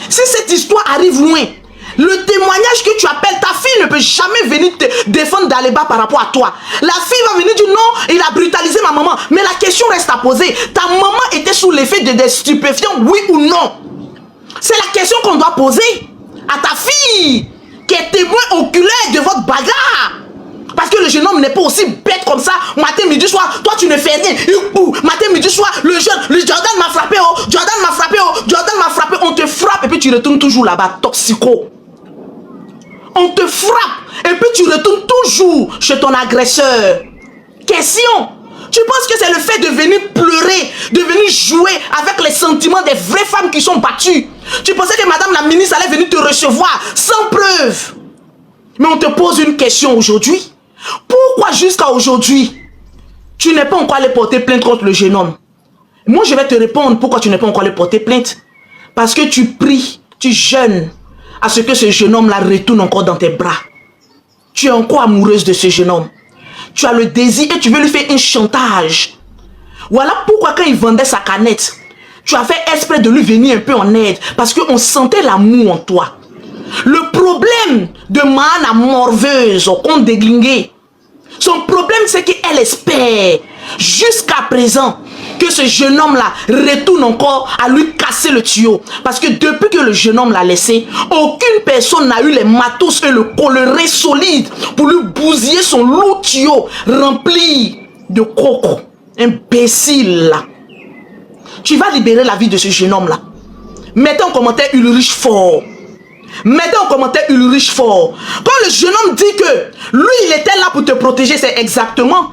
Si cette histoire arrive loin, le témoignage que tu appelles, ta fille ne peut jamais venir te défendre d'Aleba par rapport à toi. La fille va venir dire non, il a brutalisé ma maman. Mais la question reste à poser. Ta maman était sous l'effet de des stupéfiants, oui ou non? C'est la question qu'on doit poser à ta fille qui est témoin oculaire de votre bagarre. Parce que le jeune homme n'est pas aussi bête comme ça. Matin, midi, soir, toi tu ne fais rien. Matin, midi, soir, le Jordan m'a frappé, oh, Jordan m'a frappé, oh, Jordan m'a frappé. On te frappe et puis tu retournes toujours là-bas, toxico. On te frappe et puis tu retournes toujours chez ton agresseur. Question. Tu penses que c'est le fait de venir pleurer, de venir jouer avec les sentiments des vraies femmes qui sont battues? Tu pensais que madame la ministre allait venir te recevoir sans preuve? Mais on te pose une question aujourd'hui. Pourquoi jusqu'à aujourd'hui, tu n'es pas encore allé porter plainte contre le jeune homme? Moi, je vais te répondre pourquoi tu n'es pas encore allé porter plainte. Parce que tu pries, tu jeûnes à ce que ce jeune homme-là retourne encore dans tes bras. Tu es encore amoureuse de ce jeune homme. Tu as le désir et tu veux lui faire un chantage. Voilà pourquoi quand il vendait sa canette, tu as fait exprès de lui venir un peu en aide. Parce qu'on sentait l'amour en toi. Le problème de Mahana morveuse au compte déglingué, son problème c'est qu'elle espère jusqu'à présent que ce jeune homme-là retourne encore à lui casser le tuyau. Parce que depuis que le jeune homme l'a laissé, aucune personne n'a eu les matos et le colleré solide pour lui bousiller son lourd tuyau rempli de coco. Imbécile là. Tu vas libérer la vie de ce jeune homme-là. Mettez en commentaire Ulrich Fort. Mettez en commentaire Ulrich Fort. Quand le jeune homme dit que lui il était là pour te protéger, c'est exactement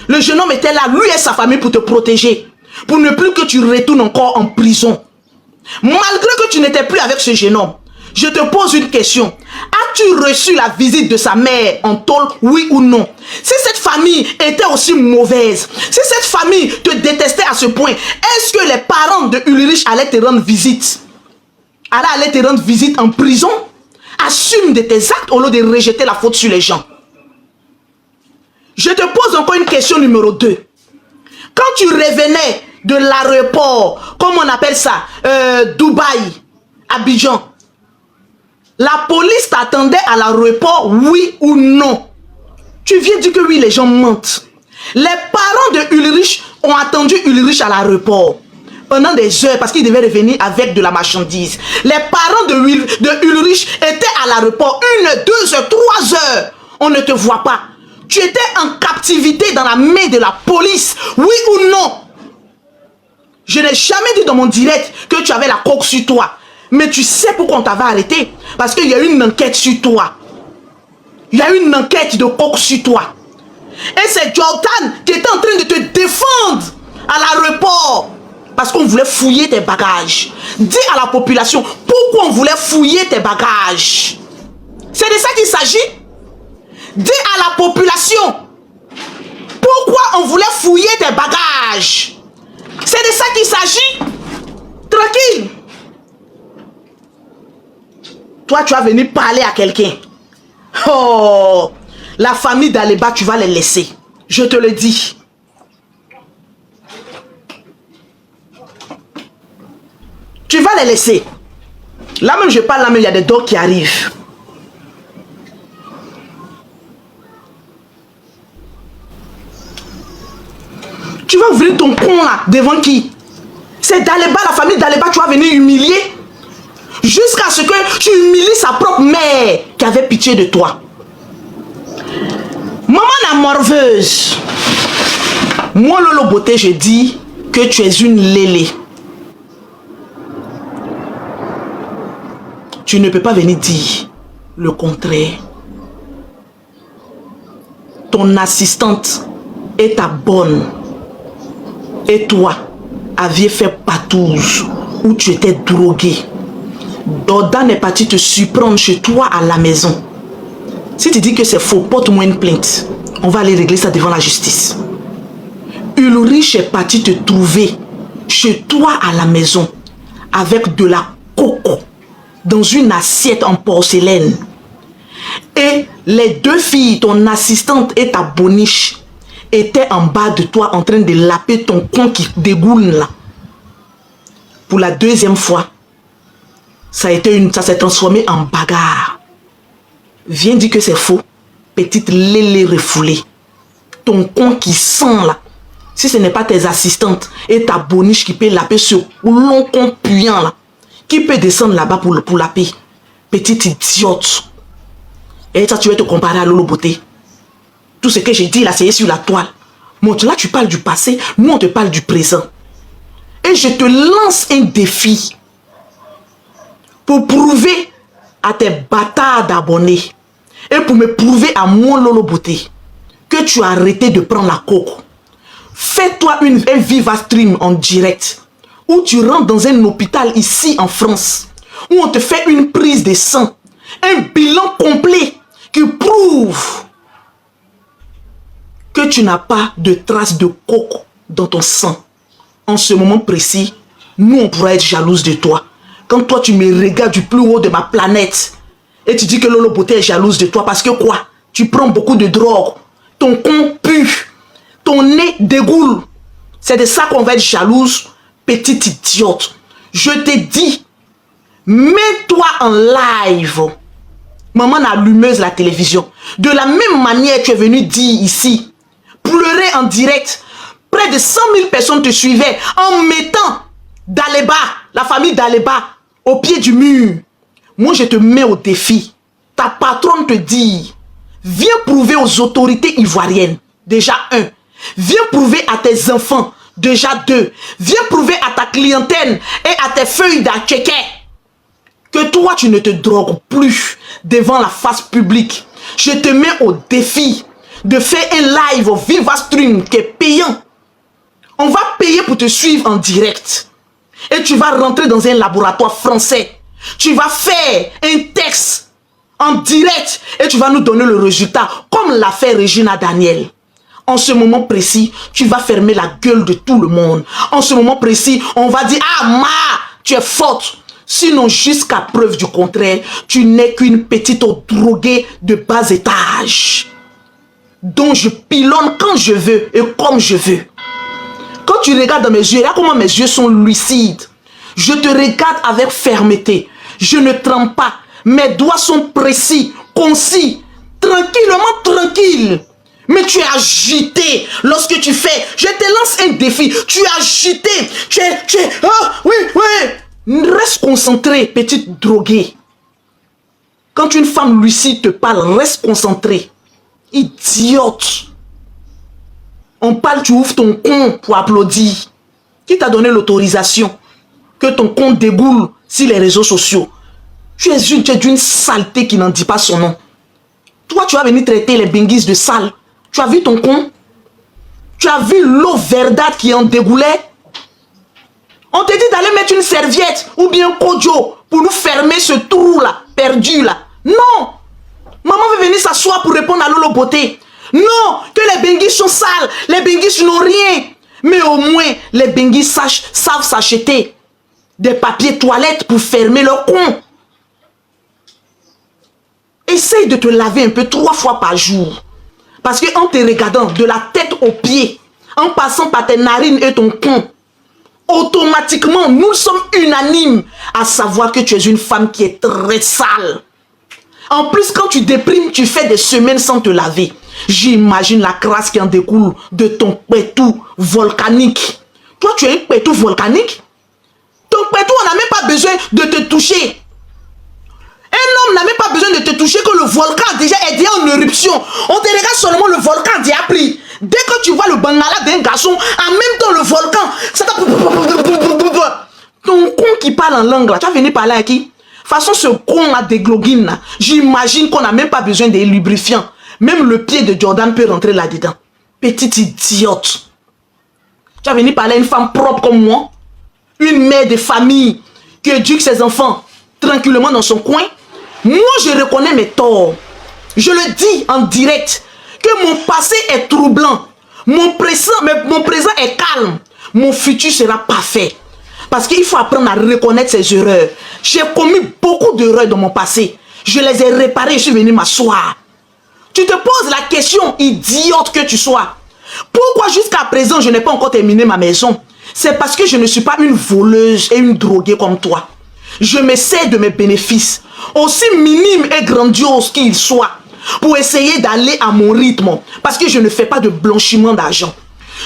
Le jeune homme était là, lui et sa famille, pour te protéger. Pour ne plus que tu retournes encore en prison. Malgré que tu n'étais plus avec ce jeune homme, je te pose une question. As-tu reçu la visite de sa mère en tôle, oui ou non? Si cette famille était aussi mauvaise, si cette famille te détestait à ce point, est-ce que les parents de Ulrich allaient te rendre visite? Allaient te rendre visite en prison? Assume de tes actes au lieu de rejeter la faute sur les gens. Je te pose encore une question numéro 2. Quand tu revenais de l'aéroport, comme on appelle ça, Dubaï, Abidjan, la police t'attendait à l'aéroport, oui ou non? Tu viens dire que oui, les gens mentent. Les parents de Ulrich ont attendu Ulrich à l'aéroport pendant des heures parce qu'il devait revenir avec de la marchandise. Les parents de Ulrich étaient à l'aéroport 1, 2 heures, 3 heures. On ne te voit pas. Tu étais en captivité dans la main de la police, oui ou non? Je n'ai jamais dit dans mon direct que tu avais la coque sur toi. Mais tu sais pourquoi on t'avait arrêté? Parce qu'il y a eu une enquête sur toi. Il y a eu une enquête de coque sur toi. Et c'est Jordan qui était en train de te défendre à l'aéroport. Parce qu'on voulait fouiller tes bagages. Dis à la population pourquoi on voulait fouiller tes bagages. C'est de ça qu'il s'agit. Dis à la population pourquoi on voulait fouiller tes bagages. C'est de ça qu'il s'agit. Tranquille. Toi, tu vas venir parler à quelqu'un. Oh, la famille d'Aleba, tu vas les laisser. Je te le dis. Tu vas les laisser. Là même, je parle, là même, il y a des dogs qui arrivent. Tu vas ouvrir ton con là, devant qui? C'est d'Aleba, la famille d'Aleba, tu vas venir humilier. Jusqu'à ce que tu humilies sa propre mère qui avait pitié de toi. Maman la morveuse. Moi, Lolo Beauté, je dis que tu es une lélé. Tu ne peux pas venir dire le contraire. Ton assistante est ta bonne. Et toi, aviez fait patouze où tu étais drogué. Jordan est parti te surprendre chez toi à la maison. Si tu dis que c'est faux, porte-moi une plainte. On va aller régler ça devant la justice. Ulrich est parti te trouver chez toi à la maison avec de la coco dans une assiette en porcelaine. Et les deux filles, ton assistante et ta boniche, étaient en bas de toi en train de laper ton con qui dégoule là. Pour la deuxième fois, ça s'est transformé en bagarre. Viens dire que c'est faux. Petite lélé refoulée. Ton con qui sent là. Si ce n'est pas tes assistantes et ta boniche qui peut laper ce long con puant là. Qui peut descendre là-bas pour laper? Petite idiote. Et ça, tu vas te comparer à Lolo Beauté. Tout ce que j'ai dit là, c'est sur la toile. Bon, là, tu parles du passé. Nous, on te parle du présent. Et je te lance un défi. Pour prouver à tes bâtards d'abonnés et pour me prouver à mon Lolo Beauté que tu as arrêté de prendre la coke. Fais-toi un Viva Stream en direct où tu rentres dans un hôpital ici en France où on te fait une prise de sang, un bilan complet qui prouve que tu n'as pas de traces de coke dans ton sang. En ce moment précis, nous on pourra être jalouse de toi. Quand toi tu me regardes du plus haut de ma planète et tu dis que Lolo Beauté est jalouse de toi parce que quoi? Tu prends beaucoup de drogue, ton con pue, ton nez dégoule. C'est de ça qu'on va être jalouse, petite idiote. Je te dis, mets-toi en live. Maman allumeuse la télévision. De la même manière tu es venu dire ici, pleurer en direct. Près de 100 000 personnes te suivaient en mettant d'Aleba, la famille d'Aleba, au pied du mur. Moi, je te mets au défi. Ta patronne te dit, viens prouver aux autorités ivoiriennes, déjà 1. Viens prouver à tes enfants, déjà 2. Viens prouver à ta clientèle et à tes feuilles d'achèque que toi, tu ne te drogues plus devant la face publique. Je te mets au défi. de faire un live au Viva Stream qui est payant. On va payer pour te suivre en direct. Et tu vas rentrer dans un laboratoire français. Tu vas faire un texte en direct et tu vas nous donner le résultat, comme l'a fait Regina Daniel. En ce moment précis, tu vas fermer la gueule de tout le monde. En ce moment précis, on va dire, ah ma, tu es forte. Sinon, jusqu'à preuve du contraire, tu n'es qu'une petite droguée de bas étage, dont je pilonne quand je veux et comme je veux. Quand tu regardes dans mes yeux, là comment mes yeux sont lucides. Je te regarde avec fermeté. Je ne tremble pas. Mes doigts sont précis, concis, tranquillement tranquille. Mais tu es agité lorsque tu fais. Je te lance un défi. Tu es agité. Tu es. Ah, oui, oui. Reste concentré, petite droguée. Quand une femme lucide te parle, reste concentré. Idiote. On parle, tu ouvres ton compte pour applaudir. Qui t'a donné l'autorisation que ton compte déboule sur les réseaux sociaux? Tu es d'une saleté qui n'en dit pas son nom. Toi, tu vas venir traiter les benguis de sale. Tu as vu ton compte? Tu as vu l'eau verdâtre qui en dégoulait? On te dit d'aller mettre une serviette ou bien un kojo pour nous fermer ce trou-là, perdu là. Non! Maman veut venir s'asseoir pour répondre à Lolo Beauté. Non! Que les benguis sont sales, les benguis n'ont rien. Mais au moins, les benguis savent s'acheter des papiers toilettes pour fermer leur compte. Essaye de te laver un peu 3 fois par jour. Parce qu'en te regardant de la tête aux pieds, en passant par tes narines et ton compte, automatiquement, nous sommes unanimes à savoir que tu es une femme qui est très sale. En plus, quand tu déprimes, tu fais des semaines sans te laver. J'imagine la crasse qui en découle de ton pétou volcanique. Toi, tu es un pétou volcanique? Ton pétou, on n'a même pas besoin de te toucher. Un homme n'a même pas besoin de te toucher que le volcan déjà est déjà en éruption. On te regarde seulement le volcan déjà pris. Dès que tu vois le bangala d'un garçon, en même temps le volcan, ça t'a... Ton con qui parle en langue là, tu vas venir parler à qui? De toute façon, ce con là des glogines, j'imagine qu'on n'a même pas besoin des lubrifiants. Même le pied de Jordan peut rentrer là-dedans. Petite idiote. Tu vas venir parler à une femme propre comme moi? Une mère de famille qui éduque ses enfants tranquillement dans son coin? Moi, je reconnais mes torts. Je le dis en direct que mon passé est troublant. Mon présent est calme. Mon futur sera parfait. Parce qu'il faut apprendre à reconnaître ses erreurs. J'ai commis beaucoup d'erreurs dans mon passé. Je les ai réparées et je suis venu m'asseoir. Tu te poses la question, idiote que tu sois. Pourquoi jusqu'à présent je n'ai pas encore terminé ma maison? C'est parce que je ne suis pas une voleuse et une droguée comme toi. Je m'essaie de mes bénéfices, aussi minimes et grandioses qu'ils soient, pour essayer d'aller à mon rythme, parce que je ne fais pas de blanchiment d'argent.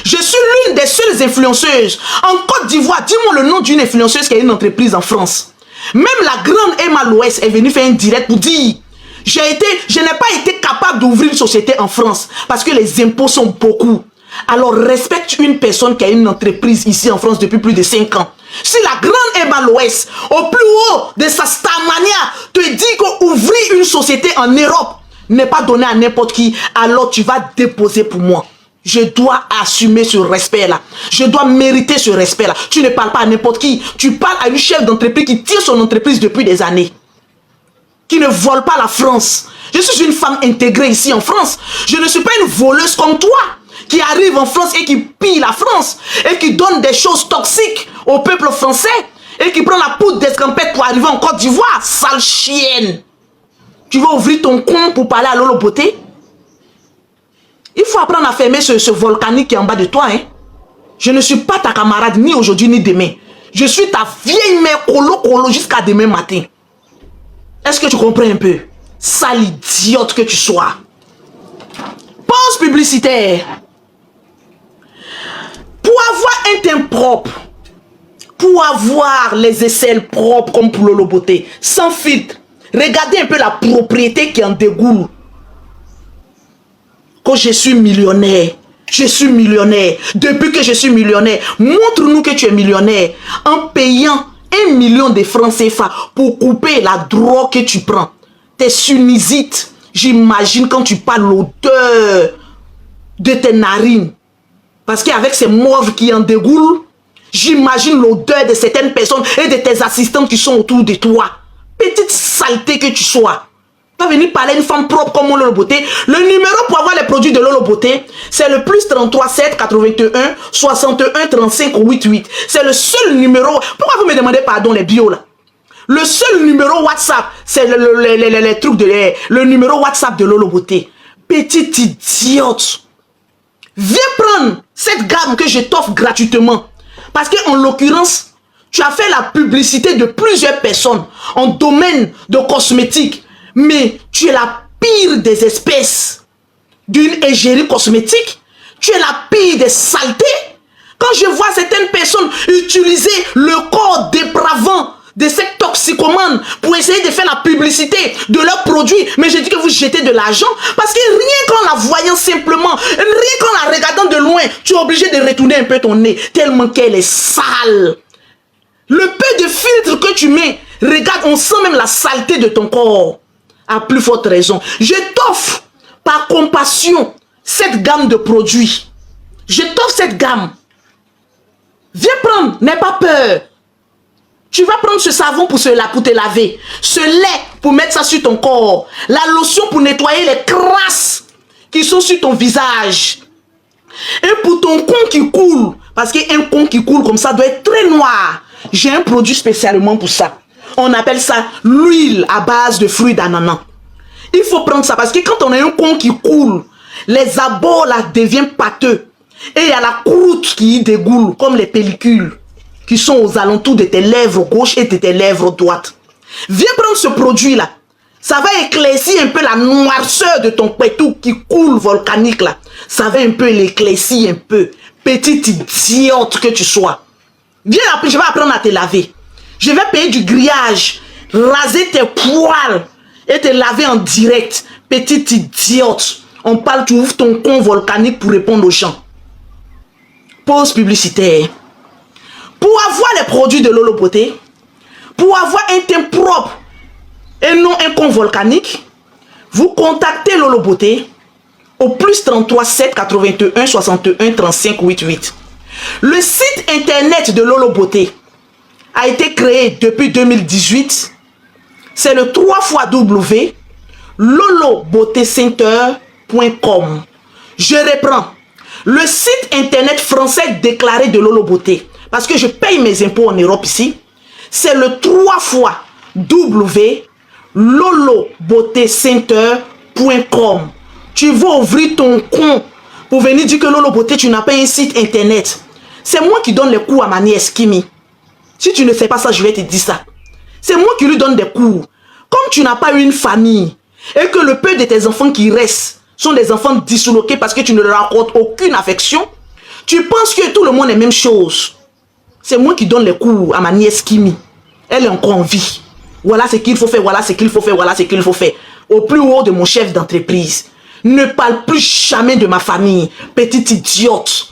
Je suis l'une des seules influenceuses en Côte d'Ivoire. Dis-moi le nom d'une influenceuse qui a une entreprise en France. Même la grande Emma Loès est venue faire un direct pour dire je n'ai pas été capable d'ouvrir une société en France parce que les impôts sont beaucoup. Alors respecte une personne qui a une entreprise ici en France depuis plus de 5 ans. Si la grande Emma Loès, au plus haut de sa starmania, te dit qu'ouvrir une société en Europe n'est pas donné à n'importe qui, alors tu vas déposer pour moi. Je dois assumer ce respect-là. Je dois mériter ce respect-là. Tu ne parles pas à n'importe qui. Tu parles à une chef d'entreprise qui tire son entreprise depuis des années. Qui ne vole pas la France. Je suis une femme intégrée ici en France. Je ne suis pas une voleuse comme toi. Qui arrive en France et qui pille la France. Et qui donne des choses toxiques au peuple français. Et qui prend la poudre d'escampette pour arriver en Côte d'Ivoire. Sale chienne. Tu vas ouvrir ton compte pour parler à Lolo Beauté? Il faut apprendre à fermer ce volcanique qui est en bas de toi. Hein? Je ne suis pas ta camarade ni aujourd'hui ni demain. Je suis ta vieille mère colo jusqu'à demain matin. Est-ce que tu comprends un peu? Sale idiote que tu sois. Pause publicitaire. Pour avoir un teint propre, pour avoir les aisselles propres comme pour Lolo Beauté, sans filtre, regardez un peu la propriété qui en dégoule. Quand je suis millionnaire, je suis millionnaire. Depuis que je suis millionnaire, montre-nous que tu es millionnaire en payant 1 million de francs CFA pour couper la drogue que tu prends. Tes sunisites, j'imagine quand tu parles l'odeur de tes narines. Parce qu'avec ces morves qui en dégoulent, j'imagine l'odeur de certaines personnes et de tes assistantes qui sont autour de toi. Petite saleté que tu sois. Tu vas venir parler à une femme propre comme Lolo Beauté. Le numéro pour avoir les produits de Lolo Beauté, c'est le plus 33 7 81 61 35 88. C'est le seul numéro. Pourquoi vous me demandez pardon les bios là? Le seul numéro WhatsApp, c'est les trucs de le numéro WhatsApp de Lolo Beauté. Petite idiote. Viens prendre cette gamme que je t'offre gratuitement. Parce qu'en l'occurrence, tu as fait la publicité de plusieurs personnes en domaine de cosmétiques. Mais tu es la pire des espèces d'une égérie cosmétique. Tu es la pire des saletés. Quand je vois certaines personnes utiliser le corps dépravant de ces toxicomanes pour essayer de faire la publicité de leurs produits, mais je dis que vous jetez de l'argent parce que rien qu'en la voyant simplement, rien qu'en la regardant de loin, tu es obligé de retourner un peu ton nez tellement qu'elle est sale. Le peu de filtre que tu mets, regarde, on sent même la saleté de ton corps. À plus forte raison, je t'offre par compassion cette gamme de produits. Je t'offre cette gamme. Viens prendre, n'aie pas peur. Tu vas prendre ce savon pour te laver, ce lait pour mettre ça sur ton corps, la lotion pour nettoyer les crasses qui sont sur ton visage. Et pour ton con qui coule, parce qu'un con qui coule comme ça doit être très noir. J'ai un produit spécialement pour ça. On appelle ça l'huile à base de fruits d'ananas. Il faut prendre ça parce que quand on a un con qui coule, les abords là deviennent pâteux. Et il y a la croûte qui y dégoule, comme les pellicules qui sont aux alentours de tes lèvres gauches et de tes lèvres droites. Viens prendre ce produit là. Ça va éclaircir un peu la noirceur de ton pétou qui coule volcanique là. Ça va un peu l'éclaircir un peu. Petite idiote que tu sois. Viens après, je vais apprendre à te laver. Je vais payer du grillage, raser tes poils et te laver en direct. Petite idiote. On parle, tu ouvres ton con volcanique pour répondre aux gens. Pause publicitaire. Pour avoir les produits de Lolo Beauté, pour avoir un teint propre et non un con volcanique, vous contactez Lolo Beauté au plus 33 7 81 61 35 88. Le site internet de Lolo Beauté a été créé depuis 2018. C'est le 3xw lolobeautécenter.com. Je reprends. Le site internet français déclaré de Lolo Beauté, parce que je paye mes impôts en Europe ici, c'est le 3xw lolobeautécenter.com. Tu vas ouvrir ton compte pour venir dire que Lolo Beauté, tu n'as pas un site internet. C'est moi qui donne les cours à ma nièce Kimi. Si tu ne fais pas ça, je vais te dire ça. C'est moi qui lui donne des cours. Comme tu n'as pas une famille et que le peu de tes enfants qui restent sont des enfants disloqués parce que tu ne leur accordes aucune affection, tu penses que tout le monde est la même chose. C'est moi qui donne les cours à ma nièce Kimi. Elle est encore en vie. Voilà ce qu'il faut faire, voilà ce qu'il faut faire, voilà ce qu'il faut faire. Au plus haut de mon chef d'entreprise. Ne parle plus jamais de ma famille, petite idiote.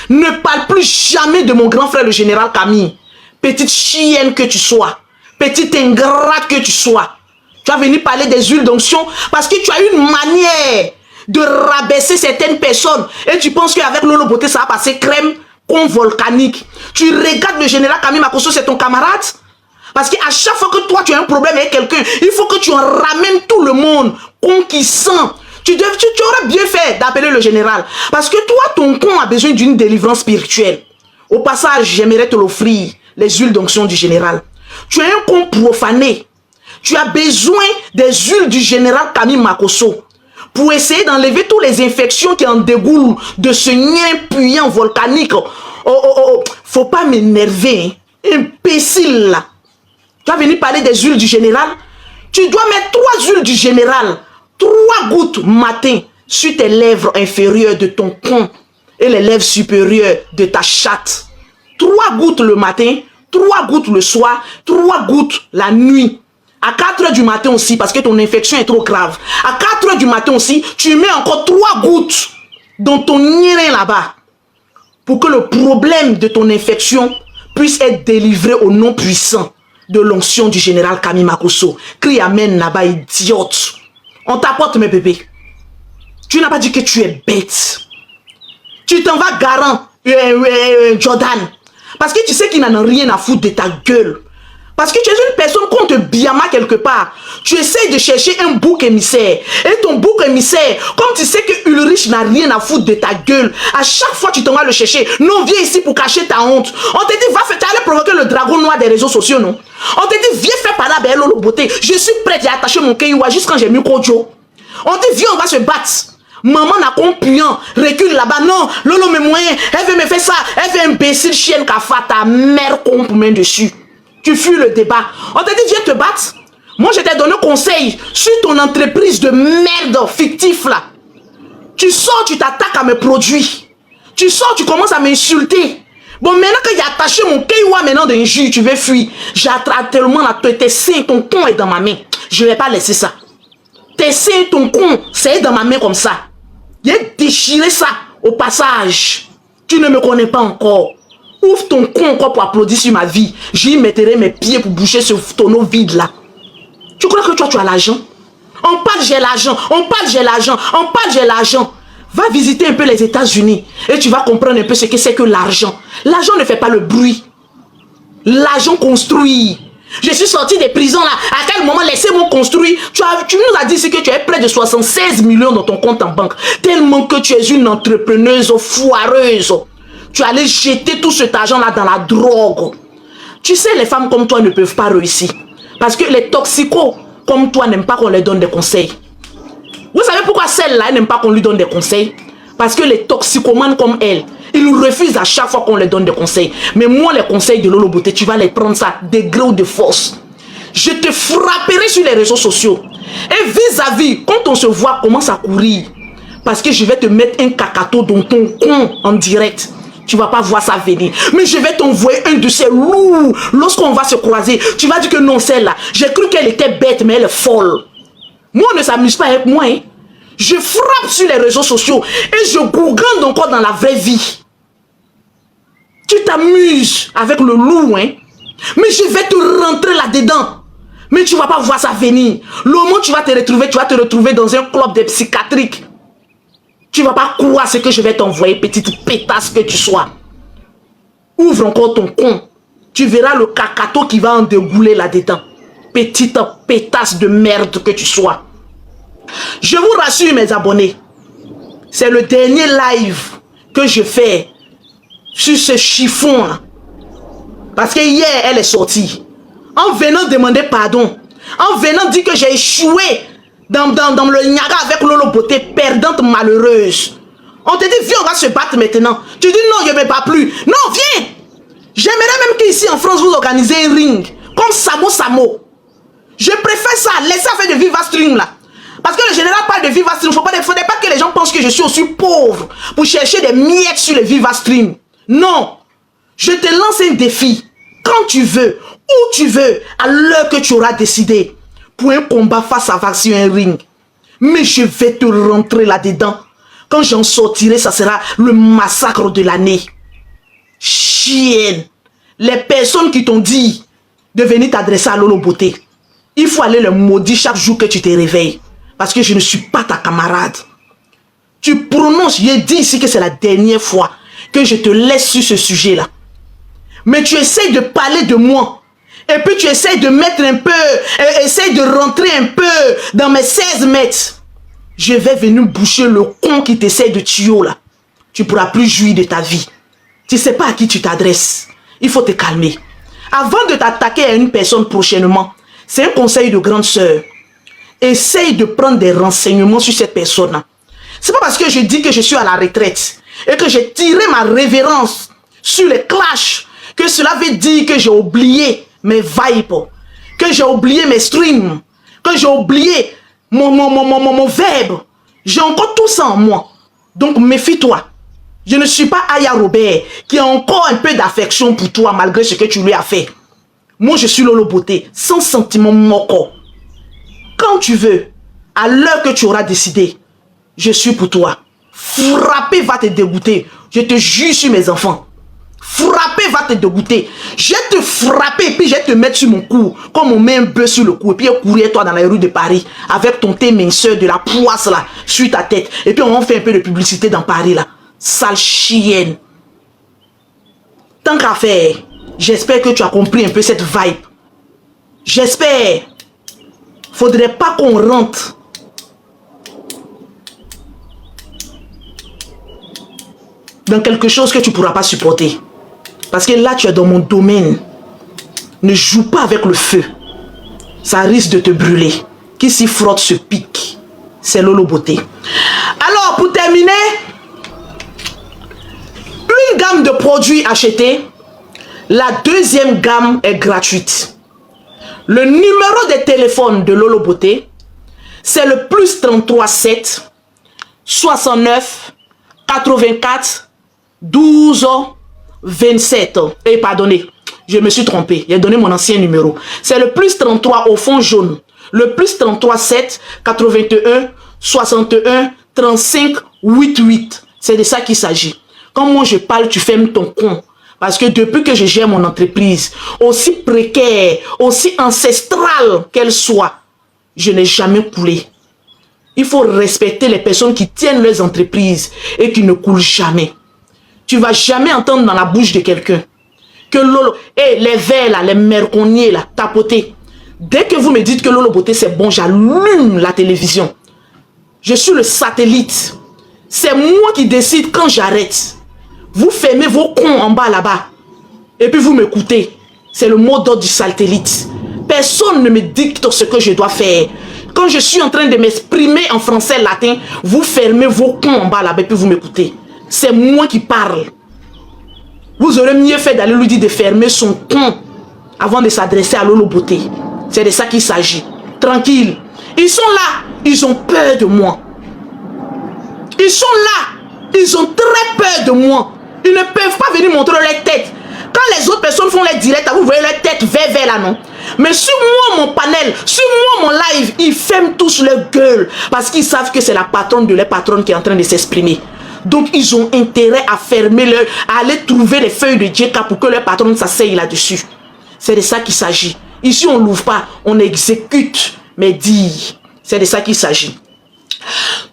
Ne parle plus jamais de mon grand frère le général Camille. Petite chienne que tu sois. Petite ingrate que tu sois. Tu vas venir parler des huiles d'onction parce que tu as une manière de rabaisser certaines personnes. Et tu penses qu'avec Lolo Beauté, ça va passer crème con volcanique. Tu regardes le général Camille Makosso, c'est ton camarade. Parce qu'à chaque fois que toi, tu as un problème avec quelqu'un, il faut que tu en ramènes tout le monde. Con qui sent. Tu aurais bien fait d'appeler le général. Parce que toi, ton con a besoin d'une délivrance spirituelle. Au passage, j'aimerais te l'offrir, les huiles d'onction du général. Tu es un con profané. Tu as besoin des huiles du général Camille Makosso pour essayer d'enlever toutes les infections qui en dégoulent de ce nien puant volcanique. Faut pas m'énerver, hein. Imbécile là. Tu vas venir parler des huiles du général. Tu dois mettre 3 huiles du général. 3 gouttes matin sur tes lèvres inférieures de ton con et les lèvres supérieures de ta chatte. 3 gouttes le matin, 3 gouttes le soir, 3 gouttes la nuit. À 4 h du matin aussi, parce que ton infection est trop grave. À 4 h du matin aussi, tu mets encore 3 gouttes dans ton nien là-bas. Pour que le problème de ton infection puisse être délivré au nom puissant de l'onction du général Camille Makosso. Crie amen là-bas, idiote. On t'apporte mes bébés. Tu n'as pas dit que tu es bête. Tu t'en vas garant, Jordan. Parce que tu sais qu'il n'en a rien à foutre de ta gueule. Parce que tu es une personne qu'on te biama quelque part. Tu essaies de chercher un bouc émissaire. Et ton bouc émissaire, comme tu sais que Ulrich n'a rien à foutre de ta gueule, à chaque fois tu t'en vas le chercher. Non, viens ici pour cacher ta honte. On te dit, va faire, tu allais provoquer le dragon noir des réseaux sociaux, non? On te dit, viens faire par là, ben Lolo Beauté. Je suis prête, j'ai attaché mon Keiwa juste quand j'ai mis Kojo. On te dit, viens, on va se battre. Maman n'a compuyant, recule là-bas. Non, Lolo mes moyens, elle veut me faire ça. Elle fait imbécile chienne kafa, ta mère compte main dessus. Tu fuis le débat. On t'a dit, viens te battre. Moi, je t'ai donné conseil sur ton entreprise de merde fictif là. Tu sors, tu t'attaques à mes produits. Tu sors, tu commences à m'insulter. Bon, maintenant que j'ai attaché mon Keiwa maintenant d'un jus, tu veux fuir. J'attrape tellement la tête, tes seins, ton con est dans ma main. Je ne vais pas laisser ça. Tes seins, ton con, c'est dans ma main comme ça. J'ai déchiré ça au passage. Tu ne me connais pas encore. Ouvre ton con encore pour applaudir sur ma vie. J'y mettrai mes pieds pour boucher ce tonneau vide là. Tu crois que toi tu as l'argent? On parle j'ai l'argent, on parle j'ai l'argent, on parle j'ai l'argent. Va visiter un peu les États-Unis et tu vas comprendre un peu ce que c'est que l'argent. L'argent ne fait pas le bruit. L'argent construit. Je suis sorti des prisons là. À quel moment laissez-moi construire? Tu nous as dit ici que tu as près de 76 millions dans ton compte en banque. Tellement que tu es une entrepreneuse foireuse. Tu allais jeter tout cet argent-là dans la drogue. Tu sais, les femmes comme toi ne peuvent pas réussir. Parce que les toxicos comme toi n'aiment pas qu'on leur donne des conseils. Vous savez pourquoi celle-là n'aime pas qu'on lui donne des conseils? Parce que les toxicomanes comme elle, ils refusent à chaque fois qu'on leur donne des conseils. Mais moi, les conseils de Lolo Beauté, tu vas les prendre ça de gré ou de force. Je te frapperai sur les réseaux sociaux. Et vis-à-vis, quand on se voit, commence à courir. Parce que je vais te mettre un cacato dans ton con en direct. Tu ne vas pas voir ça venir. Mais je vais t'envoyer un de ces loups. Lorsqu'on va se croiser, tu vas dire que non, celle-là. J'ai cru qu'elle était bête, mais elle est folle. Moi, on ne s'amuse pas avec moi. Hein. Je frappe sur les réseaux sociaux et je gougande encore dans la vraie vie. Tu t'amuses avec le loup. Hein. Mais je vais te rentrer là-dedans. Mais tu ne vas pas voir ça venir. Le moment où tu vas te retrouver dans un club de psychiatrique. Tu ne vas pas croire ce que je vais t'envoyer, petite pétasse que tu sois. Ouvre encore ton con. Tu verras le cacato qui va en dégouler là-dedans. Petite pétasse de merde que tu sois. Je vous rassure mes abonnés. C'est le dernier live que je fais sur ce chiffon là. Parce que hier, elle est sortie. En venant demander pardon. En venant dire que j'ai échoué dans le Niaga avec Lolo Beauté, perdante malheureuse. On te dit, viens, on va se battre maintenant. Tu dis, non, je ne vais pas plus. Non, viens. J'aimerais même qu'ici en France, vous organisez un ring. Comme Samo. Je préfère ça. Laissez faire de Viva Stream là. Parce que le général parle de Viva Stream. Il ne faudrait pas que les gens pensent que je suis aussi pauvre pour chercher des miettes sur le Viva Stream. Non. Je te lance un défi. Quand tu veux, où tu veux, à l'heure que tu auras décidé. Pour un combat face à face sur un ring. Mais je vais te rentrer là-dedans. Quand j'en sortirai, ça sera le massacre de l'année. Chienne. Les personnes qui t'ont dit de venir t'adresser à Lolo Beauté, il faut aller le maudire chaque jour que tu te réveilles. Parce que je ne suis pas ta camarade. Tu prononces, j'ai dit ici que c'est la dernière fois que je te laisse sur ce sujet-là. Mais tu essaies de parler de moi. Et puis tu essaies de mettre un peu, essaies de rentrer un peu dans mes 16 mètres. Je vais venir boucher le con qui t'essaie de tuer là. Tu ne pourras plus jouir de ta vie. Tu ne sais pas à qui tu t'adresses. Il faut te calmer. Avant de t'attaquer à une personne prochainement, c'est un conseil de grande sœur. Essaye de prendre des renseignements sur cette personne-là. C'est pas parce que je dis que je suis à la retraite et que j'ai tiré ma révérence sur les clashs que cela veut dire que j'ai oublié mes vibes, que j'ai oublié mes streams, que j'ai oublié mon verbe. J'ai encore tout ça en moi. Donc méfie-toi. Je ne suis pas Aya Robert qui a encore un peu d'affection pour toi malgré ce que tu lui as fait. Moi je suis Lolo Beauté, sans sentiment moko. Quand tu veux, à l'heure que tu auras décidé, je suis pour toi. Frapper va te dégoûter. Je te jure sur mes enfants. Frapper va te dégoûter. Je vais te frapper et puis je vais te mettre sur mon cou. Comme on met un bœuf sur le cou. Et puis courir toi dans les rues de Paris. Avec ton thé minceur de la poisse là. Sur ta tête. Et puis on fait un peu de publicité dans Paris là. Sale chienne. Tant qu'à faire, j'espère que tu as compris un peu cette vibe. J'espère. Faudrait pas qu'on rentre dans quelque chose que tu pourras pas supporter. Parce que là, tu es dans mon domaine. Ne joue pas avec le feu. Ça risque de te brûler. Qui s'y frotte se pique. C'est Lolo Beauté. Alors, pour terminer, une gamme de produits achetés. La deuxième gamme est gratuite. Le numéro de téléphone de Lolo Beauté, c'est le plus 33 7 69 84 12 27. Et pardonnez, je me suis trompé. J'ai donné mon ancien numéro. C'est le plus 33 au fond jaune. Le plus 33 7 81 61 35 88. C'est de ça qu'il s'agit. Quand moi je parle, tu fermes ton con. Parce que depuis que je gère mon entreprise, aussi précaire, aussi ancestrale qu'elle soit, je n'ai jamais coulé. Il faut respecter les personnes qui tiennent leurs entreprises et qui ne coulent jamais. Tu ne vas jamais entendre dans la bouche de quelqu'un que Lolo, les verts là, les merconniers là, tapoter. Dès que vous me dites que Lolo Beauté c'est bon, j'allume la télévision. Je suis le satellite. C'est moi qui décide quand j'arrête. Vous fermez vos cons en bas là-bas. Et puis vous m'écoutez. C'est le mot d'ordre du satellite. Personne ne me dicte ce que je dois faire. Quand je suis en train de m'exprimer en français latin, vous fermez vos cons en bas là-bas et puis vous m'écoutez. C'est moi qui parle. Vous aurez mieux fait d'aller lui dire de fermer son con avant de s'adresser à Lolo Beauté. C'est de ça qu'il s'agit. Tranquille. Ils sont là. Ils ont peur de moi. Ils sont là. Ils ont très peur de moi. Ils ne peuvent pas venir montrer leur tête. Quand les autres personnes font les directs, vous voyez leur tête vert là, non? Mais sur moi, mon panel, sur moi, mon live, ils ferment tous leur gueule. Parce qu'ils savent que c'est la patronne de leur patronne qui est en train de s'exprimer. Donc, ils ont intérêt à fermer leur... à aller trouver les feuilles de JK pour que leur patronne s'asseye là-dessus. C'est de ça qu'il s'agit. Ici, on n'ouvre pas, on exécute mes dires. C'est de ça qu'il s'agit.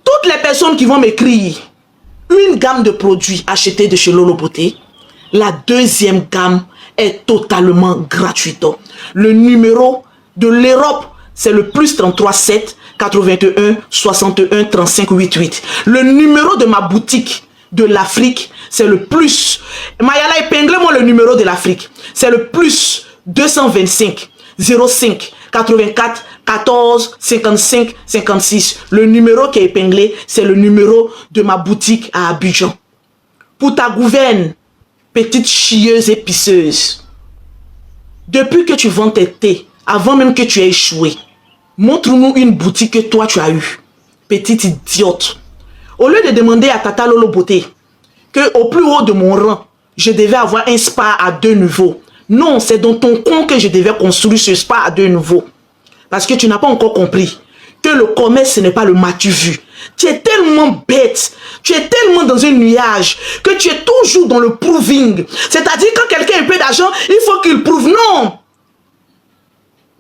Toutes les personnes qui vont m'écrire une gamme de produits achetés de chez Lolo Beauté, la deuxième gamme est totalement gratuite. Le numéro de l'Europe, c'est le plus 33 7 81 61 35 88. Le numéro de ma boutique de l'Afrique, c'est le plus... Mayala, épinglez-moi le numéro de l'Afrique. C'est le plus 225 05 84 14 55 56. Le numéro qui est épinglé, c'est le numéro de ma boutique à Abidjan. Pour ta gouverne, petite chieuse et pisseuse, depuis que tu vends tes thés, avant même que tu aies échoué, montre-nous une boutique que toi tu as eue. Petite idiote. Au lieu de demander à Tata Lolo Beauté que au plus haut de mon rang, je devais avoir un spa à 2 niveaux. Non, c'est dans ton con que je devais construire ce spa à 2 niveaux. Parce que tu n'as pas encore compris que le commerce, ce n'est pas le matu vu. Tu es tellement bête, tu es tellement dans un nuage que tu es toujours dans le proving. C'est-à-dire quand quelqu'un a un peu d'argent, il faut qu'il prouve. Non.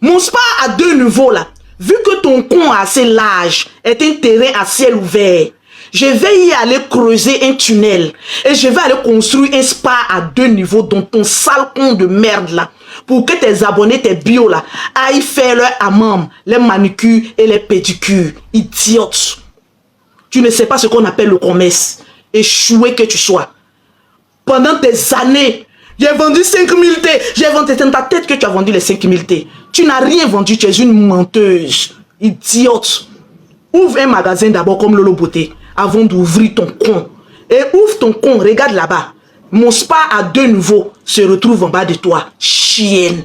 Mon spa à 2 niveaux là, vu que ton con assez large est un terrain à ciel ouvert, je vais y aller creuser un tunnel et je vais aller construire un spa à 2 niveaux dans ton sale con de merde là. Pour que tes abonnés, tes bios là, aillent faire leur hammam, les manucures et les pédicures. Idiote. Tu ne sais pas ce qu'on appelle le commerce. Échoué que tu sois. Pendant des années, j'ai vendu 5000 thés. J'ai vendu, c'est dans ta tête que tu as vendu les 5000 thés. Tu n'as rien vendu, tu es une menteuse. Idiote. Ouvre un magasin d'abord comme Lolo Beauté avant d'ouvrir ton con. Et ouvre ton con, regarde là-bas. Mon spa à 2 niveaux se retrouve en bas de toi. Chienne.